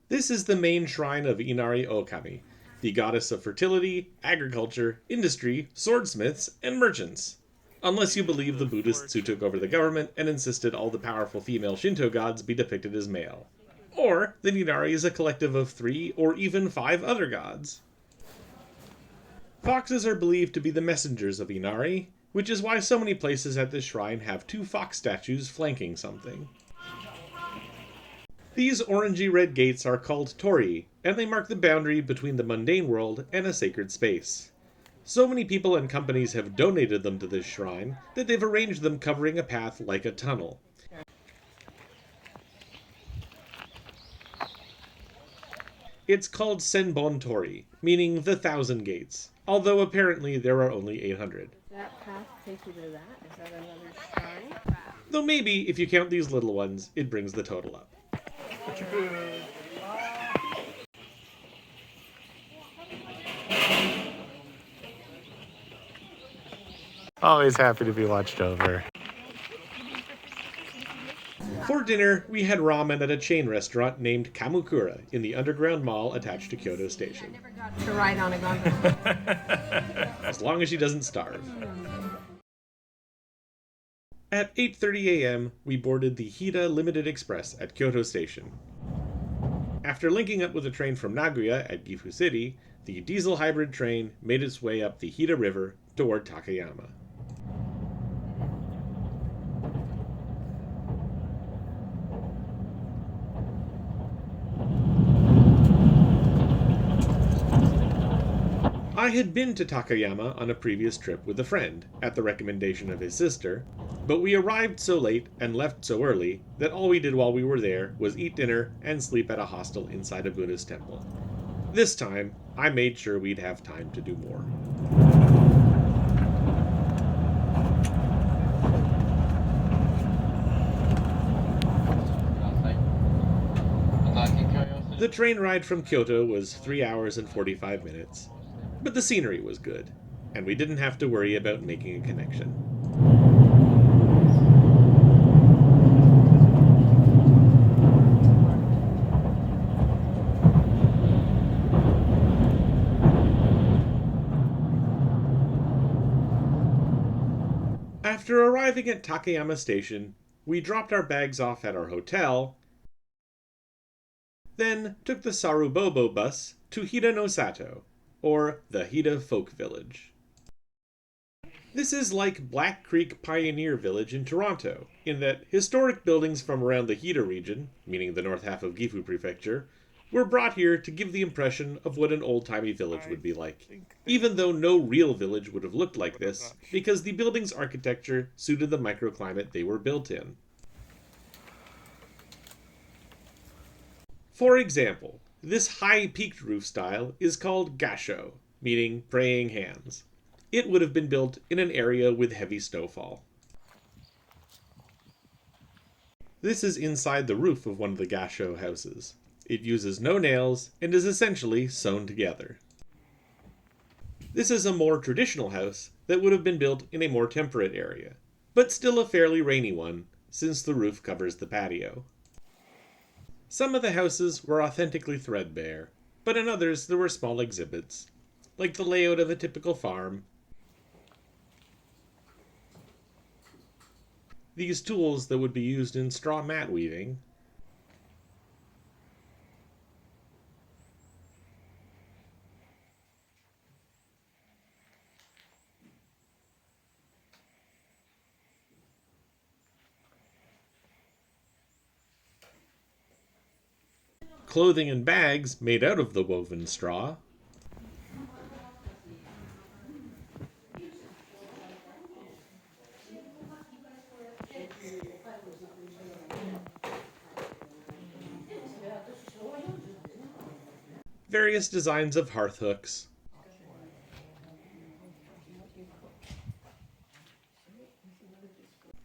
Speaker 1: This is the main shrine of Inari Okami, the goddess of fertility, agriculture, industry, swordsmiths, and merchants. Unless you believe the Buddhists who took over the government and insisted all the powerful female Shinto gods be depicted as male. Or that Inari is a collective of 3 or even 5 other gods. Foxes are believed to be the messengers of Inari, which is why so many places at this shrine have 2 fox statues flanking something. These orangey-red gates are called torii, and they mark the boundary between the mundane world and a sacred space. So many people and companies have donated them to this shrine that they've arranged them covering a path like a tunnel. It's called Senbon Torii, meaning the 1,000 gates, although apparently there are only 800.
Speaker 4: That path takes you to that? Is that another shrine?
Speaker 1: Though maybe, if you count these little ones, it brings the total up.
Speaker 2: Always happy to be watched over.
Speaker 1: For dinner, we had ramen at a chain restaurant named Kamukura in the underground mall attached to Kyoto Station.
Speaker 4: Never got to ride on a gondola.
Speaker 1: As long as she doesn't starve. At 8:30 a.m., we boarded the Hida Limited Express at Kyoto Station. After linking up with a train from Nagoya at Gifu City, the diesel hybrid train made its way up the Hida River toward Takayama. I had been to Takayama on a previous trip with a friend, at the recommendation of his sister, but we arrived so late and left so early that all we did while we were there was eat dinner and sleep at a hostel inside a Buddhist temple. This time, I made sure we'd have time to do more. The train ride from Kyoto was 3 hours and 45 minutes. But the scenery was good, and we didn't have to worry about making a connection. After arriving at Takayama Station, we dropped our bags off at our hotel, then took the Sarubobo bus to Hida no Sato, or the Hida Folk Village. This is like Black Creek Pioneer Village in Toronto, in that historic buildings from around the Hida region, meaning the north half of Gifu Prefecture, were brought here to give the impression of what an old-timey village would be like, even though no real village would have looked like this, because the building's architecture suited the microclimate they were built in. For example, this high-peaked roof style is called gasho, meaning praying hands. It would have been built in an area with heavy snowfall. This is inside the roof of one of the gasho houses. It uses no nails and is essentially sewn together. This is a more traditional house that would have been built in a more temperate area, but still a fairly rainy one, since the roof covers the patio. Some of the houses were authentically threadbare, but in others there were small exhibits, like the layout of a typical farm, these tools that would be used in straw mat weaving, clothing and bags made out of the woven straw, various designs of hearth hooks,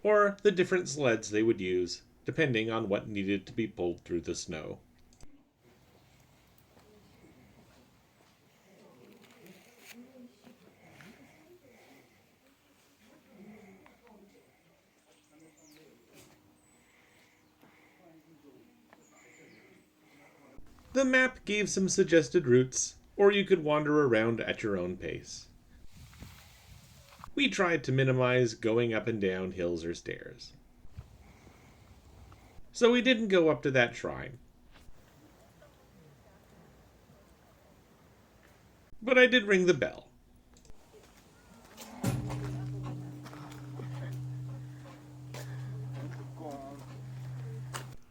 Speaker 1: or the different sleds they would use, depending on what needed to be pulled through the snow. The map gave some suggested routes, or you could wander around at your own pace. We tried to minimize going up and down hills or stairs. So we didn't go up to that shrine. But I did ring the bell.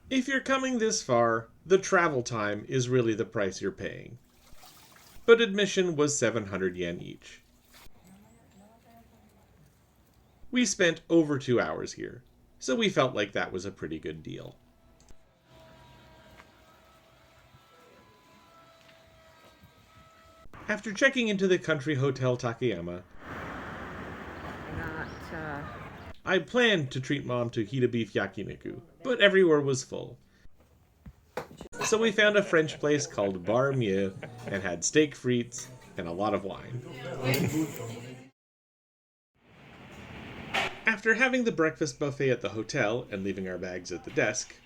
Speaker 1: If you're coming this far, the travel time is really the price you're paying. But admission was 700 yen each. We spent over 2 hours here, so we felt like that was a pretty good deal. After checking into the country hotel Takayama, I planned to treat Mom to Hita beef yakiniku, but everywhere was full. So we found a French place called Bar Mieux and had steak frites and a lot of wine. After having the breakfast buffet at the hotel and leaving our bags at the desk,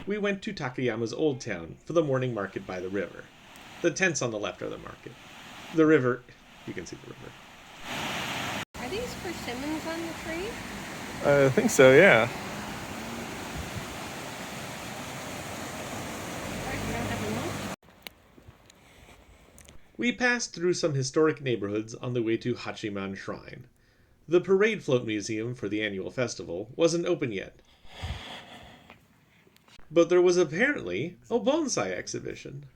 Speaker 1: we went to Takayama's Old Town for the morning market by the river. The tents on the left are the market. The river, you can see the river.
Speaker 4: Are these persimmons on the tree?
Speaker 2: I think so, yeah.
Speaker 1: We passed through some historic neighborhoods on the way to Hachiman Shrine. The Parade Float Museum for the annual festival wasn't open yet. But there was apparently a bonsai exhibition.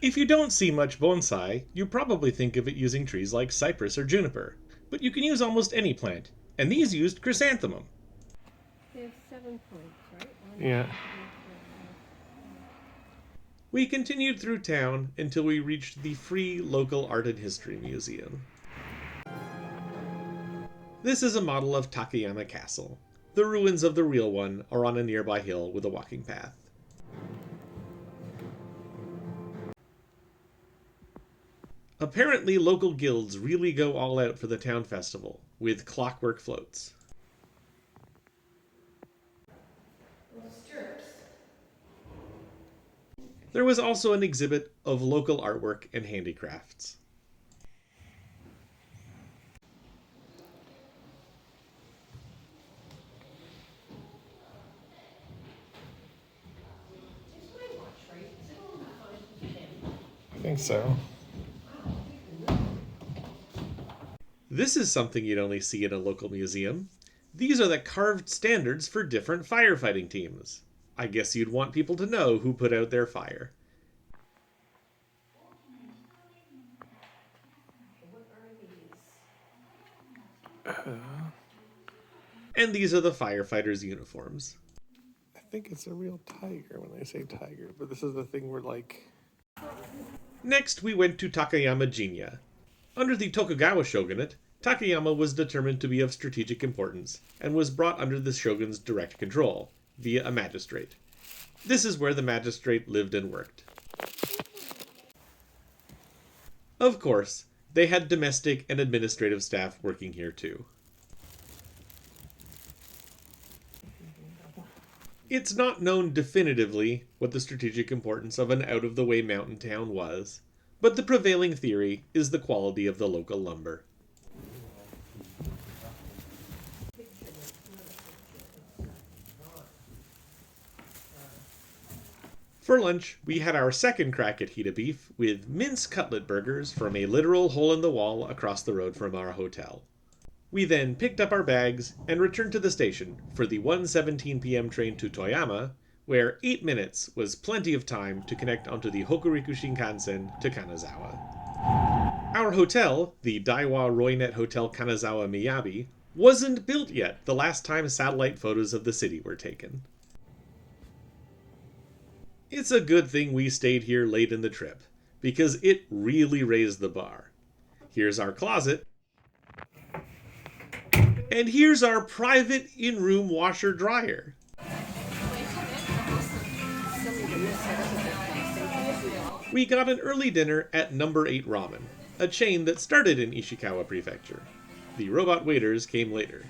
Speaker 1: If you don't see much bonsai, you probably think of it using trees like cypress or juniper. But you can use almost any plant, and these used chrysanthemum.
Speaker 4: They have 7 points, right?
Speaker 2: Yeah.
Speaker 1: We continued through town until we reached the Free Local Art and History Museum. This is a model of Takayama Castle. The ruins of the real one are on a nearby hill with a walking path. Apparently, local guilds really go all out for the town festival, with clockwork floats. There was also an exhibit of local artwork and handicrafts.
Speaker 2: I think so.
Speaker 1: This is something you'd only see in a local museum. These are the carved standards for different firefighting teams. I guess you'd want people to know who put out their fire. And these are the firefighters' uniforms.
Speaker 2: I think it's a real tiger when they say tiger, but this is the thing where, like...
Speaker 1: Next, we went to Takayama Jinya. Under the Tokugawa shogunate, Takayama was determined to be of strategic importance, and was brought under the shogun's direct control, via a magistrate. This is where the magistrate lived and worked. Of course, they had domestic and administrative staff working here too. It's not known definitively what the strategic importance of an out-of-the-way mountain town was, but the prevailing theory is the quality of the local lumber. For lunch, we had our second crack at Hita beef with mince cutlet burgers from a literal hole-in-the-wall across the road from our hotel. We then picked up our bags and returned to the station for the 1:17 p.m. train to Toyama, where 8 minutes was plenty of time to connect onto the Hokuriku Shinkansen to Kanazawa. Our hotel, the Daiwa Roynet Hotel Kanazawa Miyabi, wasn't built yet the last time satellite photos of the city were taken. It's a good thing we stayed here late in the trip, because it really raised the bar. Here's our closet. And here's our private in-room washer-dryer. We got an early dinner at Number 8 Ramen, a chain that started in Ishikawa Prefecture. The robot waiters came later.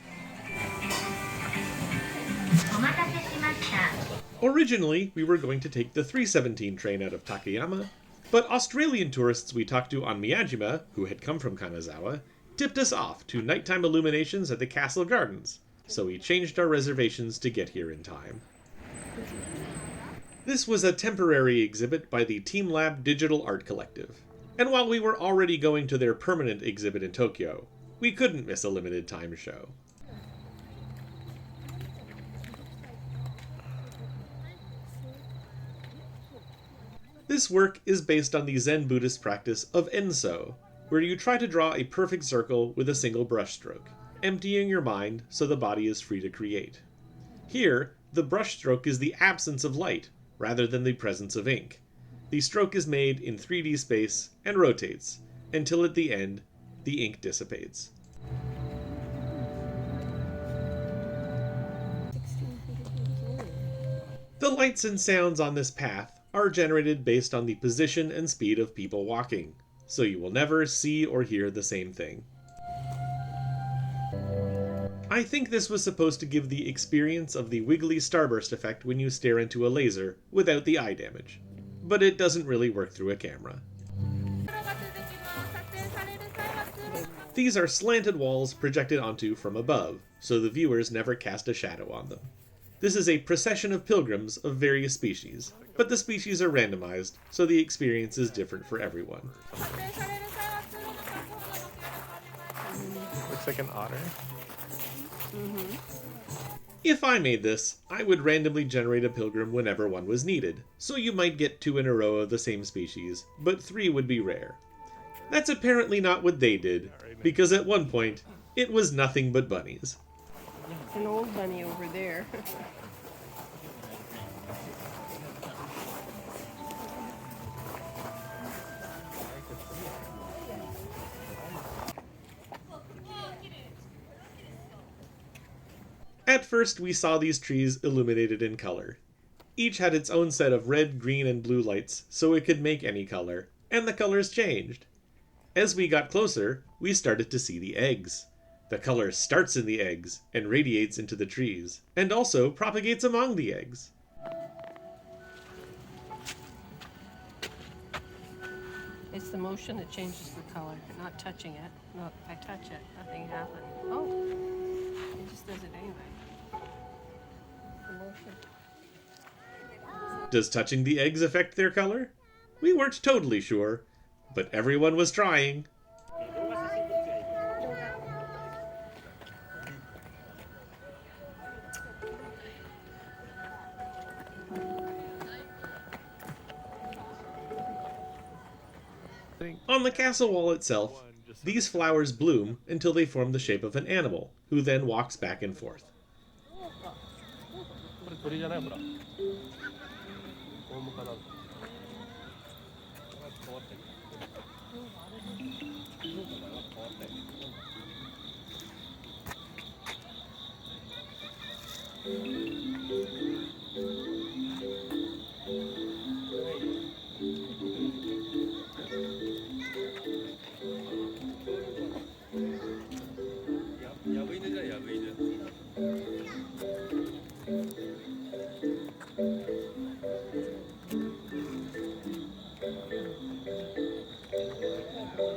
Speaker 3: お待たせしまし cat.
Speaker 1: Originally, we were going to take the 317 train out of Takayama, but Australian tourists we talked to on Miyajima, who had come from Kanazawa, tipped us off to nighttime illuminations at the Castle Gardens, so we changed our reservations to get here in time. This was a temporary exhibit by the TeamLab Digital Art Collective, and while we were already going to their permanent exhibit in Tokyo, we couldn't miss a limited time show. This work is based on the Zen Buddhist practice of Enso, where you try to draw a perfect circle with a single brushstroke, emptying your mind so the body is free to create. Here, the brushstroke is the absence of light, rather than the presence of ink. The stroke is made in 3D space and rotates, until at the end, the ink dissipates. The lights and sounds on this path are generated based on the position and speed of people walking, so you will never see or hear the same thing. I think this was supposed to give the experience of the wiggly starburst effect when you stare into a laser without the eye damage, but it doesn't really work through a camera. These are slanted walls projected onto from above, so the viewers never cast a shadow on them. This is a procession of pilgrims of various species, but the species are randomized, so the experience is different for everyone.
Speaker 2: Looks like an otter.
Speaker 1: If I made this, I would randomly generate a pilgrim whenever one was needed, so you might get 2 in a row of the same species, but 3 would be rare. That's apparently not what they did, because at one point, it was nothing but bunnies.
Speaker 4: An old bunny over there.
Speaker 1: At first, we saw these trees illuminated in color. Each had its own set of red, green, and blue lights, so it could make any color, and the colors changed. As we got closer, we started to see the eggs. The color starts in the eggs and radiates into the trees, and also propagates among the eggs.
Speaker 4: It's the motion that changes the color, not touching it. No, if I touch it, nothing happens. Oh, it just does it anyway. The motion.
Speaker 1: Does touching the eggs affect their color? We weren't totally sure, but everyone was trying. On the castle wall itself, these flowers bloom until they form the shape of an animal, who then walks back and forth.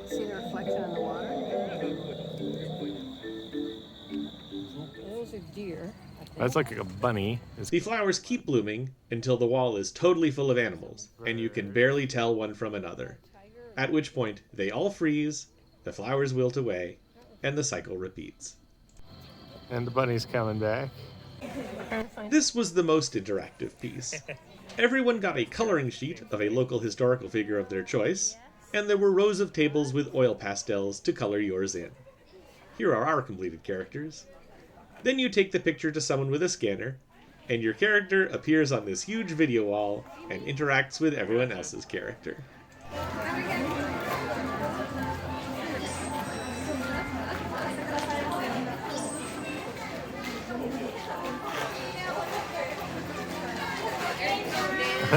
Speaker 4: See the reflection in the water? Those are deer.
Speaker 2: That's like a bunny.
Speaker 1: The flowers keep blooming until the wall is totally full of animals, and you can barely tell one from another. At which point, they all freeze, the flowers wilt away, and the cycle repeats.
Speaker 2: And the bunny's coming back.
Speaker 1: This was the most interactive piece. Everyone got a coloring sheet of a local historical figure of their choice, and there were rows of tables with oil pastels to color yours in. Here are our completed characters. Then you take the picture to someone with a scanner, and your character appears on this huge video wall and interacts with everyone else's character.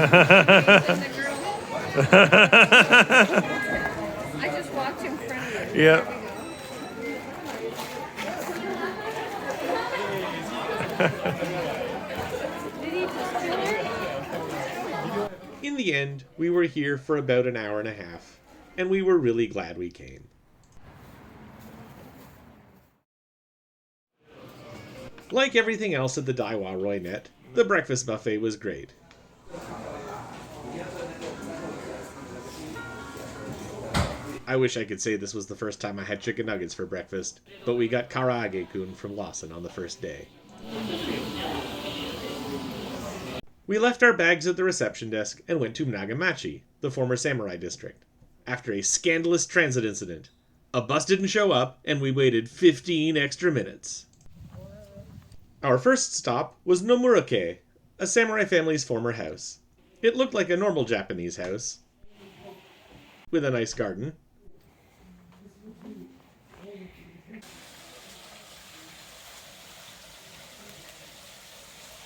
Speaker 4: I just walked in front of you.
Speaker 2: Yep.
Speaker 4: Did he
Speaker 1: In the end, we were here for about an hour and a half, and we were really glad we came. Like everything else at the Daiwa Roynet, the breakfast buffet was great. I wish I could say this was the first time I had chicken nuggets for breakfast, but we got karaage-kun from Lawson on the first day. We left our bags at the reception desk and went to Nagamachi, the former samurai district, after a scandalous transit incident. A bus didn't show up, and we waited 15 extra minutes. Our first stop was Nomurake, a samurai family's former house. It looked like a normal Japanese house, with a nice garden.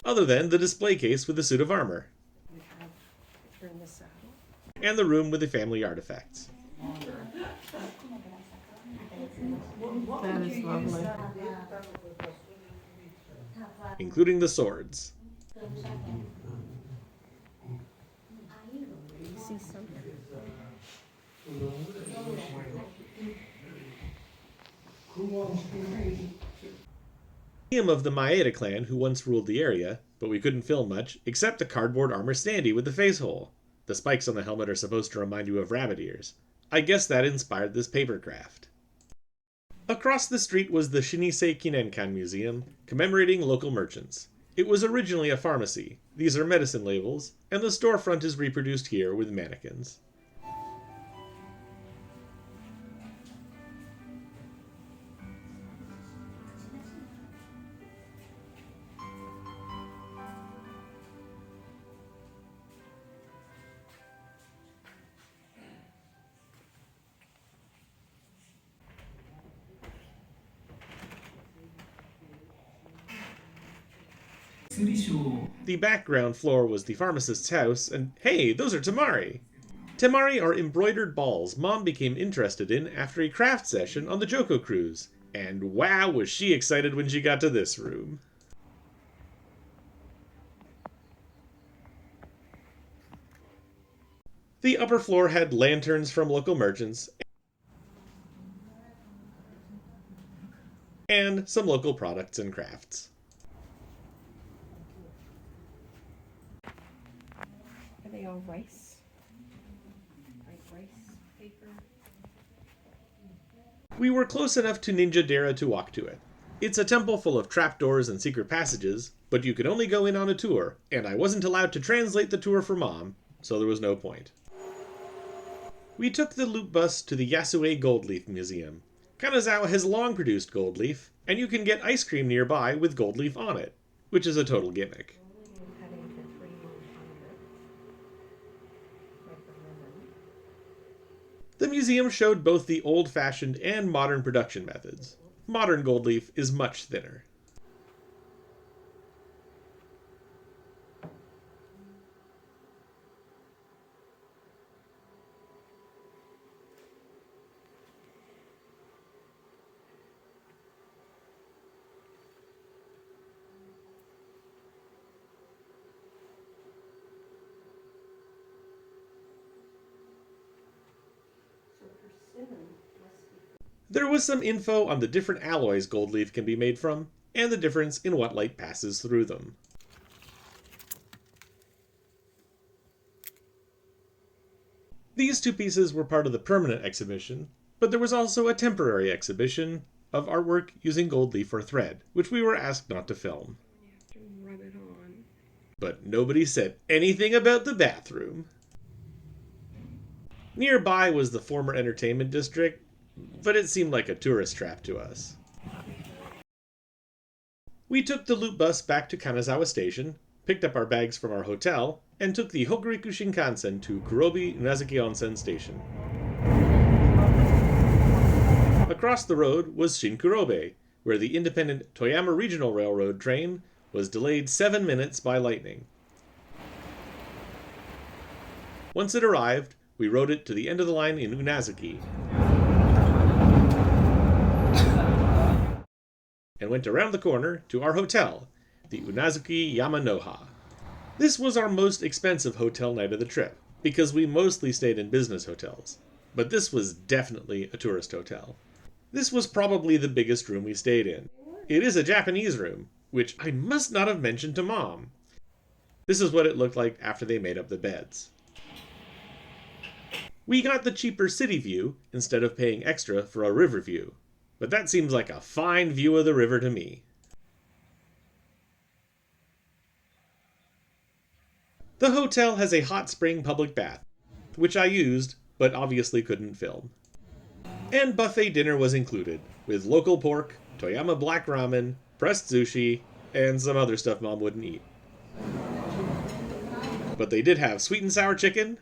Speaker 1: Other than the display case with the suit of armor. And the room with the family artifacts.
Speaker 4: That is lovely.
Speaker 1: Including the swords.
Speaker 4: See some.
Speaker 1: Of the Maeda clan who once ruled the area, but we couldn't film much except the cardboard armor standee with the face hole. The spikes on the helmet are supposed to remind you of rabbit ears. I guess that inspired this paper craft. Across the street was the Shinise Kinenkan Museum, commemorating local merchants. It was originally a pharmacy. These are medicine labels, and the storefront is reproduced here with mannequins. The background floor was the pharmacist's house, and hey, those are temari! Temari are embroidered balls Mom became interested in after a craft session on the Joko cruise, and wow was she excited when she got to this room. The upper floor had lanterns from local merchants, and some local products and crafts.
Speaker 4: Are they all rice? Like rice paper?
Speaker 1: We were close enough to Ninja Dera to walk to it. It's a temple full of trapdoors and secret passages, but you could only go in on a tour, and I wasn't allowed to translate the tour for Mom, so there was no point. We took the loop bus to the Yasue Gold Leaf Museum. Kanazawa has long produced gold leaf, and you can get ice cream nearby with gold leaf on it, which is a total gimmick. The museum showed both the old-fashioned and modern production methods. Modern gold leaf is much thinner. There was some info on the different alloys gold leaf can be made from, and the difference in what light passes through them. These two pieces were part of the permanent exhibition, but there was also a temporary exhibition of artwork using gold leaf or thread, which we were asked not to film.
Speaker 4: You have to rub it on.
Speaker 1: But nobody said anything about the bathroom. Nearby was the former entertainment district, but it seemed like a tourist trap to us. We took the loop bus back to Kanazawa Station, picked up our bags from our hotel, and took the Hokuriku Shinkansen to Kurobi Unazaki Onsen Station. Across the road was Shinkurobe, where the independent Toyama Regional Railroad train was delayed 7 minutes by lightning. Once it arrived, we rode it to the end of the line in Unazaki, and went around the corner to our hotel, the Unazuki Yamanoha. This was our most expensive hotel night of the trip, because we mostly stayed in business hotels. But this was definitely a tourist hotel. This was probably the biggest room we stayed in. It is a Japanese room, which I must not have mentioned to Mom. This is what it looked like after they made up the beds. We got the cheaper city view instead of paying extra for a river view, but that seems like a fine view of the river to me. The hotel has a hot spring public bath, which I used, but obviously couldn't film. And buffet dinner was included, with local pork, Toyama black ramen, pressed sushi, and some other stuff Mom wouldn't eat. But they did have sweet and sour chicken,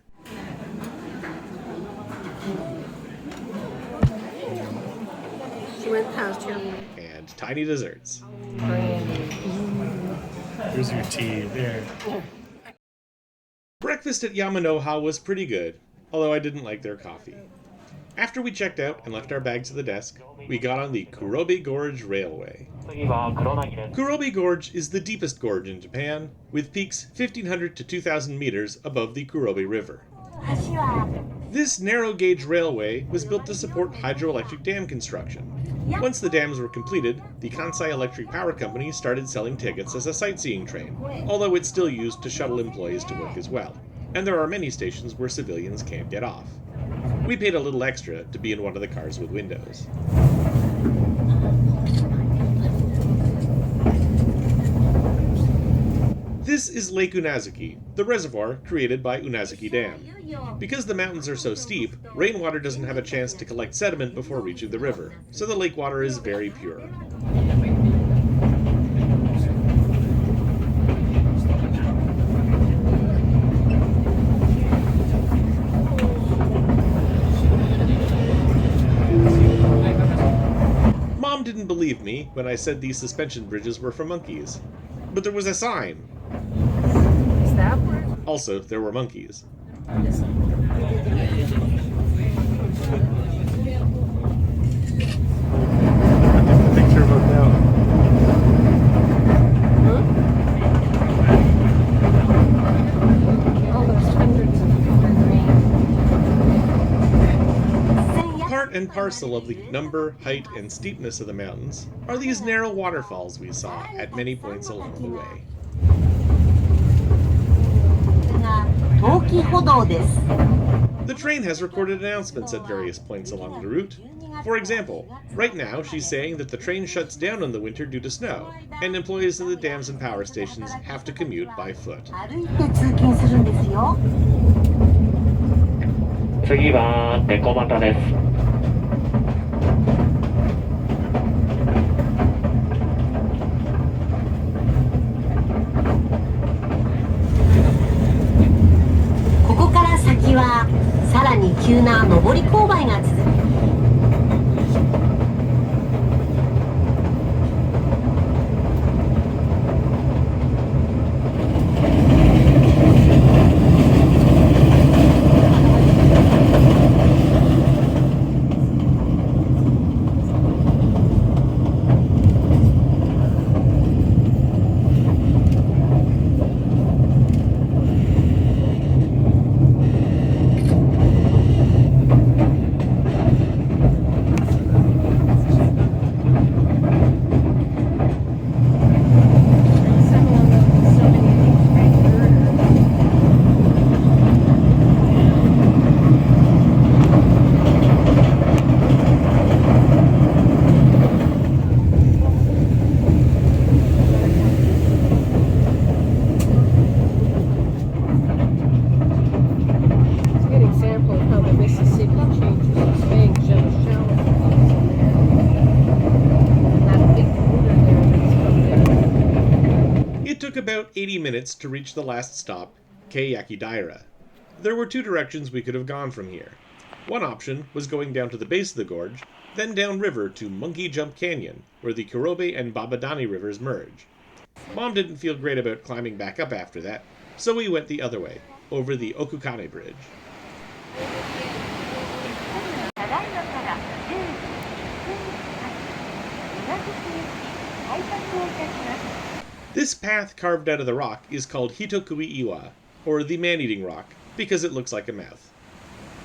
Speaker 4: She went past your
Speaker 1: and tiny desserts.
Speaker 4: brandy.
Speaker 2: Here's your tea. There.
Speaker 1: Breakfast at Yamanoha was pretty good, although I didn't like their coffee. After we checked out and left our bags at the desk, we got on the Kurobe Gorge Railway. Kurobe Gorge is the deepest gorge in Japan, with peaks 1,500 to 2,000 meters above the Kurobe River. This narrow-gauge railway was built to support hydroelectric dam construction. Once the dams were completed, the Kansai Electric Power Company started selling tickets as a sightseeing train, although it's still used to shuttle employees to work as well, and there are many stations where civilians can't get off. We paid a little extra to be in one of the cars with windows. This is Lake Unazuki, the reservoir created by Unazuki Dam. Because the mountains are so steep, rainwater doesn't have a chance to collect sediment before reaching the river, so the lake water is very pure. Mom didn't believe me when I said these suspension bridges were for monkeys, but there was a sign.
Speaker 4: Is that where?
Speaker 1: Also, there were monkeys.
Speaker 2: Picture of it now.
Speaker 4: Oh, there's hundreds of green.
Speaker 1: Part and parcel of the number, height, and steepness of the mountains are these narrow waterfalls we saw at many points along the way. The train has recorded announcements at various points along the route. For example, right now she's saying that the train shuts down in the winter due to snow, and employees of the dams and power stations have to commute by foot.
Speaker 9: 次はデコバタです。
Speaker 10: ここから先はさらに急な上り勾配が続く。
Speaker 1: About 80 minutes to reach the last stop, Keiyaki Daira. There were two directions we could have gone from here. One option was going down to the base of the gorge, then downriver to Monkey Jump Canyon, where the Kurobe and Babadani rivers merge. Mom didn't feel great about climbing back up after that, so we went the other way, over the Okukane Bridge. This path carved out of the rock is called Hitokui-iwa, or the man-eating rock, because it looks like a mouth.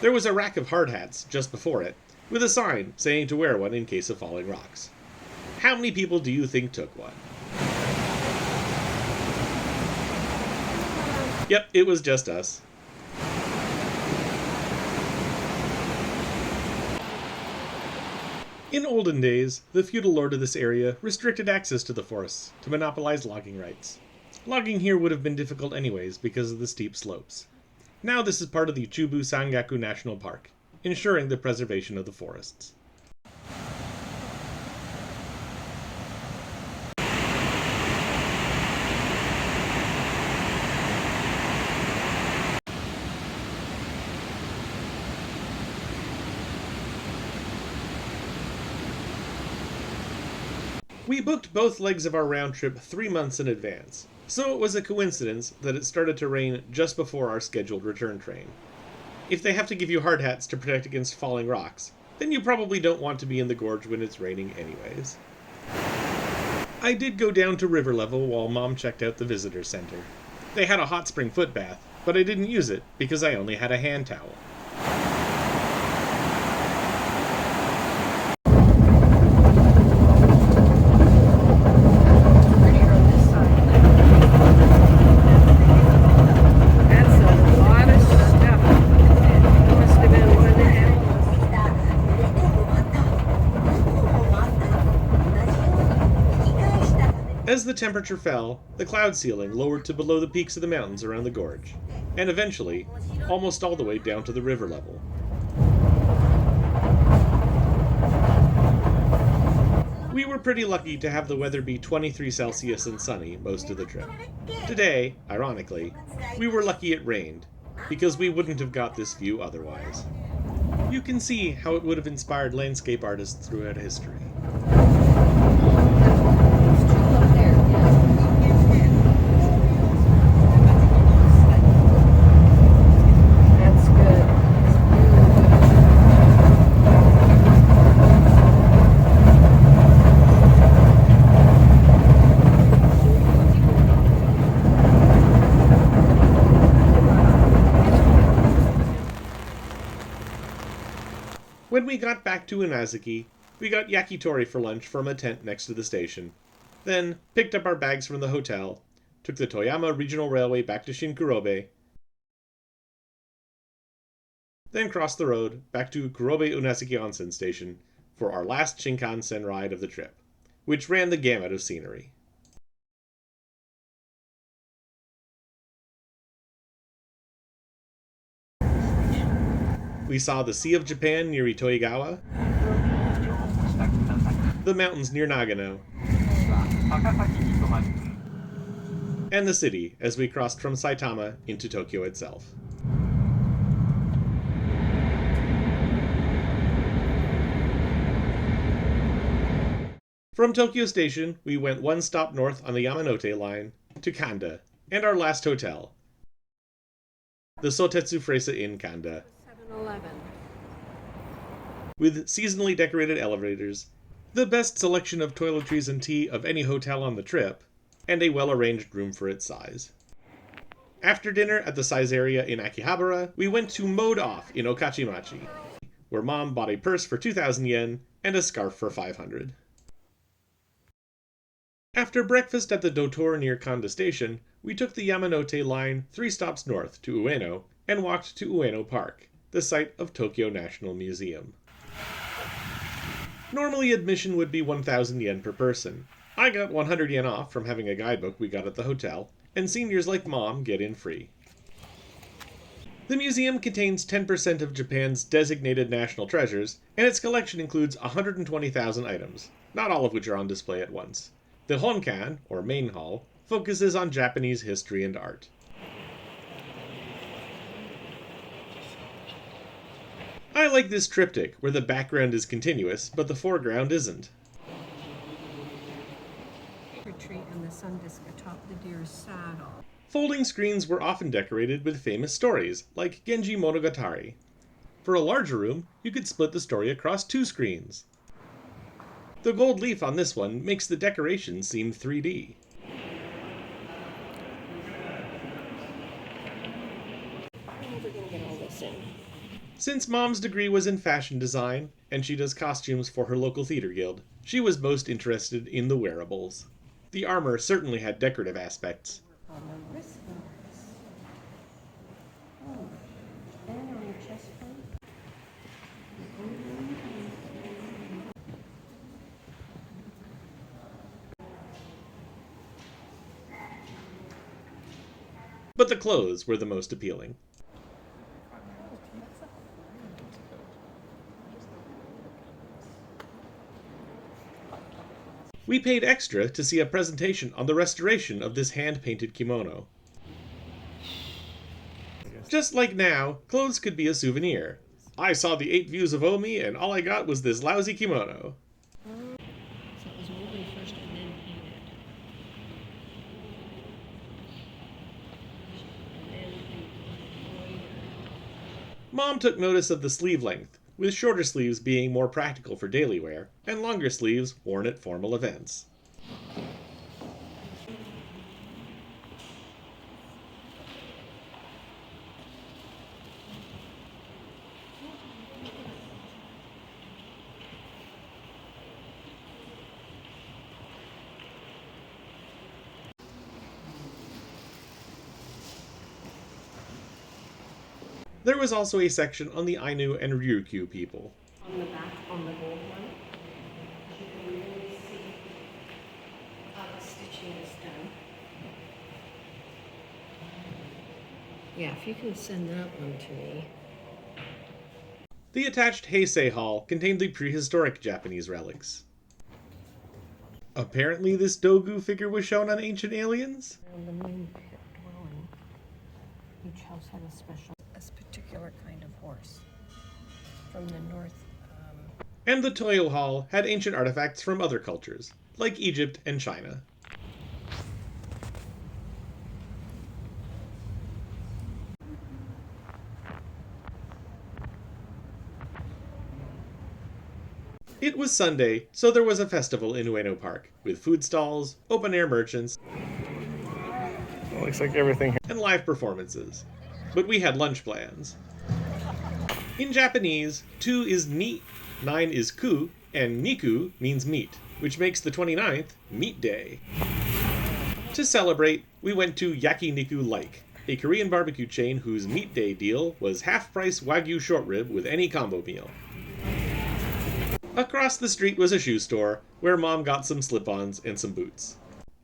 Speaker 1: There was a rack of hard hats just before it, with a sign saying to wear one in case of falling rocks. How many people do you think took one? Yep, it was just us. In olden days, the feudal lord of this area restricted access to the forests to monopolize logging rights. Logging here would have been difficult anyways because of the steep slopes. Now this is part of the Chubu Sangaku National Park, ensuring the preservation of the forests. We booked both legs of our round trip 3 months in advance, so it was a coincidence that it started to rain just before our scheduled return train. If they have to give you hard hats to protect against falling rocks, then you probably don't want to be in the gorge when it's raining anyways. I did go down to river level while Mom checked out the visitor center. They had a hot spring foot bath, but I didn't use it because I only had a hand towel. As the temperature fell, the cloud ceiling lowered to below the peaks of the mountains around the gorge, and eventually, almost all the way down to the river level. We were pretty lucky to have the weather be 23 Celsius and sunny most of the trip. Today, ironically, we were lucky it rained, because we wouldn't have got this view otherwise. You can see how it would have inspired landscape artists throughout history. When we got back to Unazuki, we got yakitori for lunch from a tent next to the station, then picked up our bags from the hotel, took the Toyama Regional Railway back to Shinkurobe, then crossed the road back to Kurobe Unazuki Onsen Station for our last Shinkansen ride of the trip, which ran the gamut of scenery. We saw the Sea of Japan near Itoigawa, the mountains near Nagano, and the city as we crossed from Saitama into Tokyo itself. From Tokyo Station, we went one stop north on the Yamanote line to Kanda, and our last hotel, the Sotetsu Fresa Inn Kanda.
Speaker 4: 7-Eleven.
Speaker 1: With seasonally decorated elevators, the best selection of toiletries and tea of any hotel on the trip, and a well-arranged room for its size. After dinner at the Saizeria in Akihabara, we went to Mode Off in Okachimachi, where Mom bought a purse for 2,000 yen and a scarf for 500. After breakfast at the Dotor near Kanda Station, we took the Yamanote line 3 stops north to Ueno and walked to Ueno Park, the site of Tokyo National Museum. Normally admission would be 1,000 yen per person. I got 100 yen off from having a guidebook we got at the hotel, and seniors like Mom get in free. The museum contains 10% of Japan's designated national treasures, and its collection includes 120,000 items, not all of which are on display at once. The Honkan, or main hall, focuses on Japanese history and art. I like this triptych, where the background is continuous, but the foreground isn't.
Speaker 4: Tree and the sun disk atop the deer's saddle.
Speaker 1: Folding screens were often decorated with famous stories, like Genji Monogatari. For a larger room, you could split the story across 2 screens. The gold leaf on this one makes the decoration seem 3D. Since Mom's degree was in fashion design, and she does costumes for her local theater guild, she was most interested in the wearables. The armor certainly had decorative aspects.
Speaker 4: On the wrist guards. Oh, and on the chest plate.
Speaker 1: But the clothes were the most appealing. We paid extra to see a presentation on the restoration of this hand-painted kimono. Just like now, clothes could be a souvenir. I saw the 8 views of Omi and all I got was this lousy kimono.
Speaker 4: So it was woven first and then painted. And then embroidered.
Speaker 1: Mom took notice of the sleeve length, with shorter sleeves being more practical for daily wear, and longer sleeves worn at formal events. There was also a section on the Ainu and Ryukyu people.
Speaker 4: On the back, on the gold one, you can really see how the stitching is done. Yeah, if you can send that one to me.
Speaker 1: The attached Heisei Hall contained the prehistoric Japanese relics. Apparently this Dogu figure was shown on Ancient Aliens?
Speaker 4: On the moon pit dwelling, each house had a particular kind of horse from the north.
Speaker 1: And the Toyo Hall had ancient artifacts from other cultures, like Egypt and China. It was Sunday, so there was a festival in Ueno Park, with food stalls, open-air merchants,
Speaker 2: It looks like everything here.
Speaker 1: and live performances. But we had lunch plans. In Japanese, 2 is ni, 9 is ku, and niku means meat, which makes the 29th Meat Day. To celebrate, we went to Yakiniku Like, a Korean barbecue chain whose Meat Day deal was half-price Wagyu short rib with any combo meal. Across the street was a shoe store, where Mom got some slip-ons and some boots.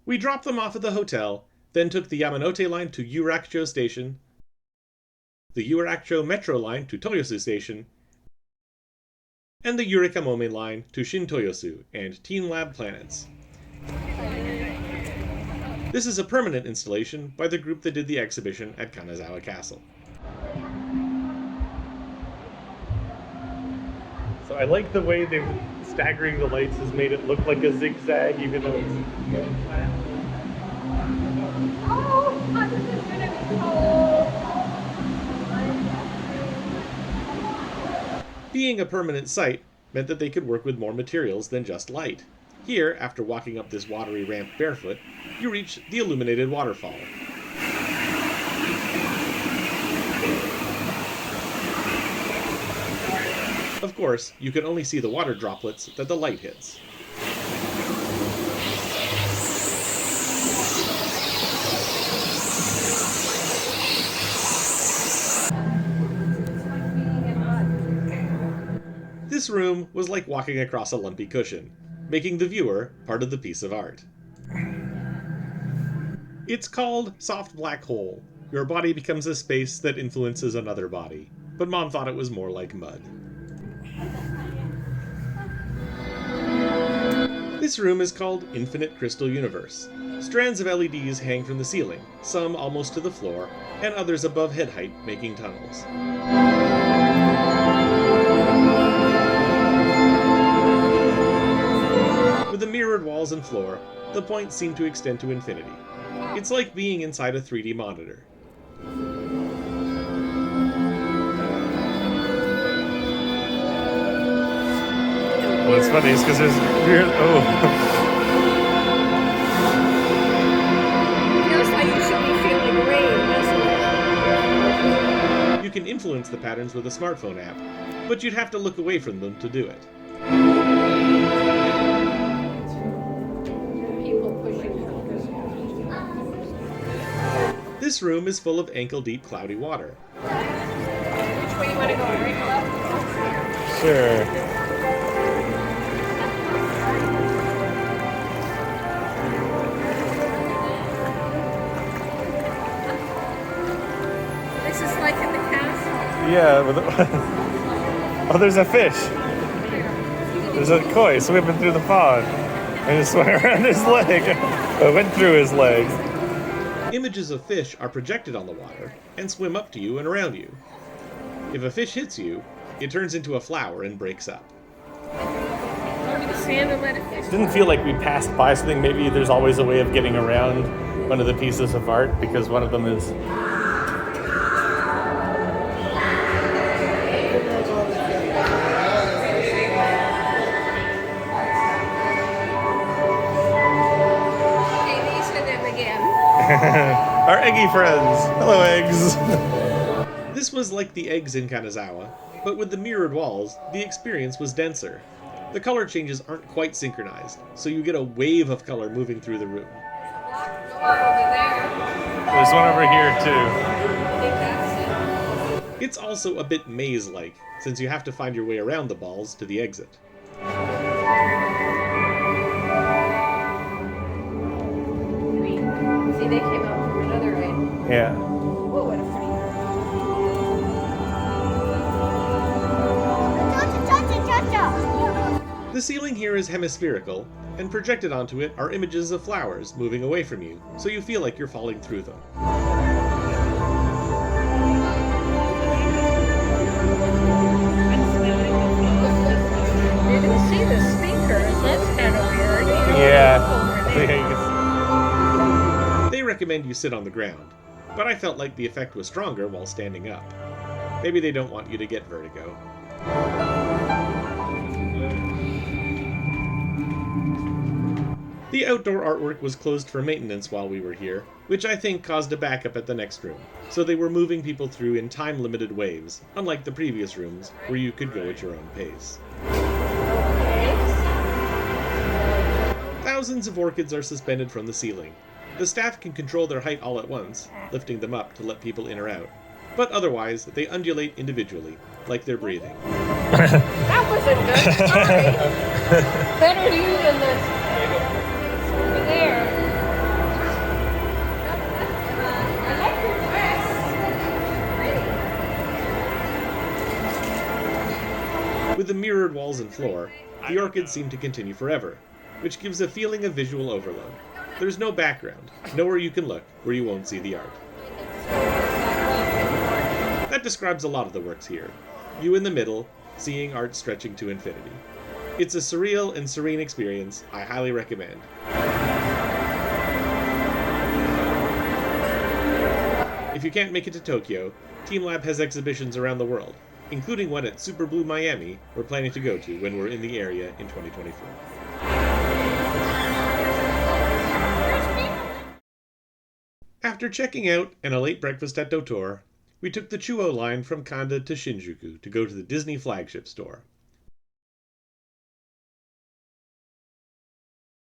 Speaker 1: We dropped them off at the hotel, then took the Yamanote line to Yurakucho Station, the Yurakucho Metro line to Toyosu Station, and the Yurikamome line to Shin-Toyosu and Teen Lab Planets. This is a permanent installation by the group that did the exhibition at Kanazawa Castle.
Speaker 2: So I like the way they've staggering the lights has made it look like a zigzag, even though it's...
Speaker 1: Being a permanent site meant that they could work with more materials than just light. Here, after walking up this watery ramp barefoot, you reach the illuminated waterfall. Of course, you can only see the water droplets that the light hits. This room was like walking across a lumpy cushion, making the viewer part of the piece of art. It's called Soft Black Hole. Your body becomes a space that influences another body, but Mom thought it was more like mud. This room is called Infinite Crystal Universe. Strands of LEDs hang from the ceiling, some almost to the floor, and others above head height, making tunnels. With the mirrored walls and floor, the points seem to extend to infinity. It's like being inside a 3D monitor.
Speaker 2: What's funny is because there's weird... Oh.
Speaker 4: Feels like you should be feeling rain, doesn't it?
Speaker 1: You can influence the patterns with a smartphone app, but you'd have to look away from them to do it.
Speaker 4: People pushing truckers.
Speaker 1: This room is full of ankle-deep cloudy water.
Speaker 4: Which way you want to go? Right or left?
Speaker 2: Sure.
Speaker 4: This is like in the castle.
Speaker 2: Yeah. Oh, there's a fish. There's a koi swimming through the pond. And it swam around his leg. It went through his leg.
Speaker 1: Images of fish are projected on the water and swim up to you and around you. If a fish hits you, it turns into a flower and breaks up.
Speaker 4: Want me to stand and let it fish?
Speaker 2: Didn't feel like we passed by something. Maybe there's always a way of getting around one of the pieces of art because one of them is.
Speaker 4: Okay, these are them again.
Speaker 2: Our eggy friends. Hello, eggs.
Speaker 1: This was like the eggs in Kanazawa, but with the mirrored walls, the experience was denser. The color changes aren't quite synchronized, so you get a wave of color moving through the room.
Speaker 2: There's one over here, too.
Speaker 1: It's also a bit maze-like, since you have to find your way around the balls to the exit.
Speaker 4: See, they came out from another end.
Speaker 2: Yeah.
Speaker 4: Whoa, what a pretty.
Speaker 1: The ceiling here is hemispherical, and projected onto it are images of flowers moving away from you, so you feel like you're falling through them.
Speaker 4: You can see the speakers. That's kind of weird.
Speaker 2: Yeah.
Speaker 1: They recommend you sit on the ground, but I felt like the effect was stronger while standing up. Maybe they don't want you to get vertigo. The outdoor artwork was closed for maintenance while we were here, which I think caused a backup at the next room, so they were moving people through in time-limited waves, unlike the previous rooms, where you could go at your own pace. Thousands of orchids are suspended from the ceiling. The staff can control their height all at once, lifting them up to let people in or out, but otherwise they undulate individually, like they're breathing.
Speaker 4: That wasn't good. Sorry. Better you than this. Over there. I like your dress.
Speaker 1: With the mirrored walls and floor, the orchids seem to continue forever, which gives a feeling of visual overload. There's no background, nowhere you can look where you won't see the art. That describes a lot of the works here. You in the middle, seeing art stretching to infinity. It's a surreal and serene experience I highly recommend. If you can't make it to Tokyo, TeamLab has exhibitions around the world, including one at Super Blue Miami we're planning to go to when we're in the area in 2024. After checking out and a late breakfast at Dotor, we took the Chuo line from Kanda to Shinjuku to go to the Disney flagship store.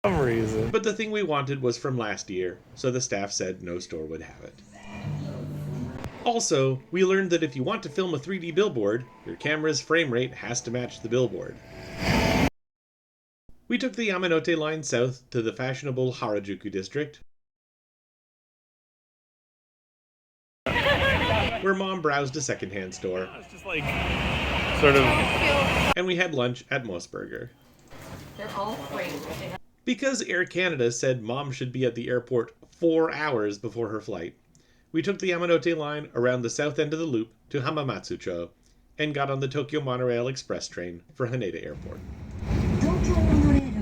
Speaker 2: For some reason.
Speaker 1: But the thing we wanted was from last year, so the staff said no store would have it. Also, we learned that if you want to film a 3D billboard, your camera's frame rate has to match the billboard. We took the Yamanote line south to the fashionable Harajuku district, where Mom browsed a secondhand store.
Speaker 2: It's just like, sort of.
Speaker 1: And we had lunch at Mossburger.
Speaker 4: They're all framed.
Speaker 1: Because Air Canada said Mom should be at the airport 4 hours before her flight, we took the Yamanote line around the south end of the loop to Hamamatsucho and got on the Tokyo Monorail Express train for Haneda Airport.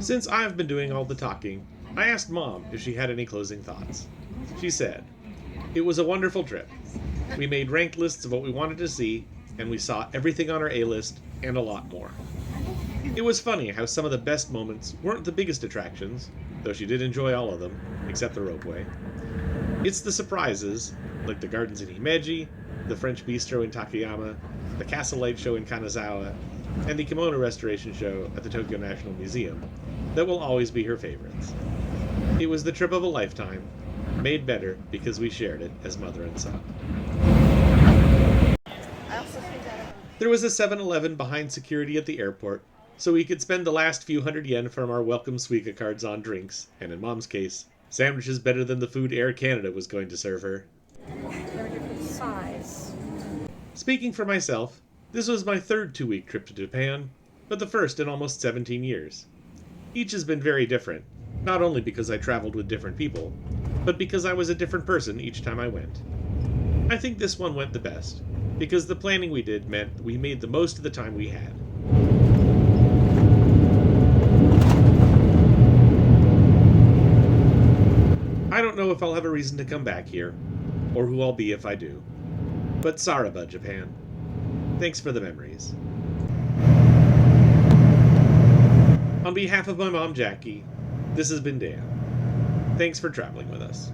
Speaker 1: Since I've been doing all the talking, I asked Mom if she had any closing thoughts. She said, "It was a wonderful trip. We made ranked lists of what we wanted to see, and we saw everything on our A-list and a lot more. It was funny how some of the best moments weren't the biggest attractions, though she did enjoy all of them, except the ropeway. It's the surprises, like the gardens in Himeji, the French Bistro in Takayama, the Castle Light Show in Kanazawa, and the Kimono Restoration Show at the Tokyo National Museum that will always be her favorites. It was the trip of a lifetime, made better because we shared it as mother and son. There was a 7-Eleven behind security at the airport, so we could spend the last few hundred yen from our welcome Suica cards on drinks, and in Mom's case, sandwiches better than the food Air Canada was going to serve her.
Speaker 4: They're different size.
Speaker 1: Speaking for myself, this was my third 2-week trip to Japan, but the first in almost 17 years. Each has been very different, not only because I traveled with different people, but because I was a different person each time I went. I think this one went the best, because the planning we did meant we made the most of the time we had. I don't know if I'll have a reason to come back here, or who I'll be if I do. But Saraba, Japan. Thanks for the memories. On behalf of my mom, Jackie, this has been Dan. Thanks for traveling with us.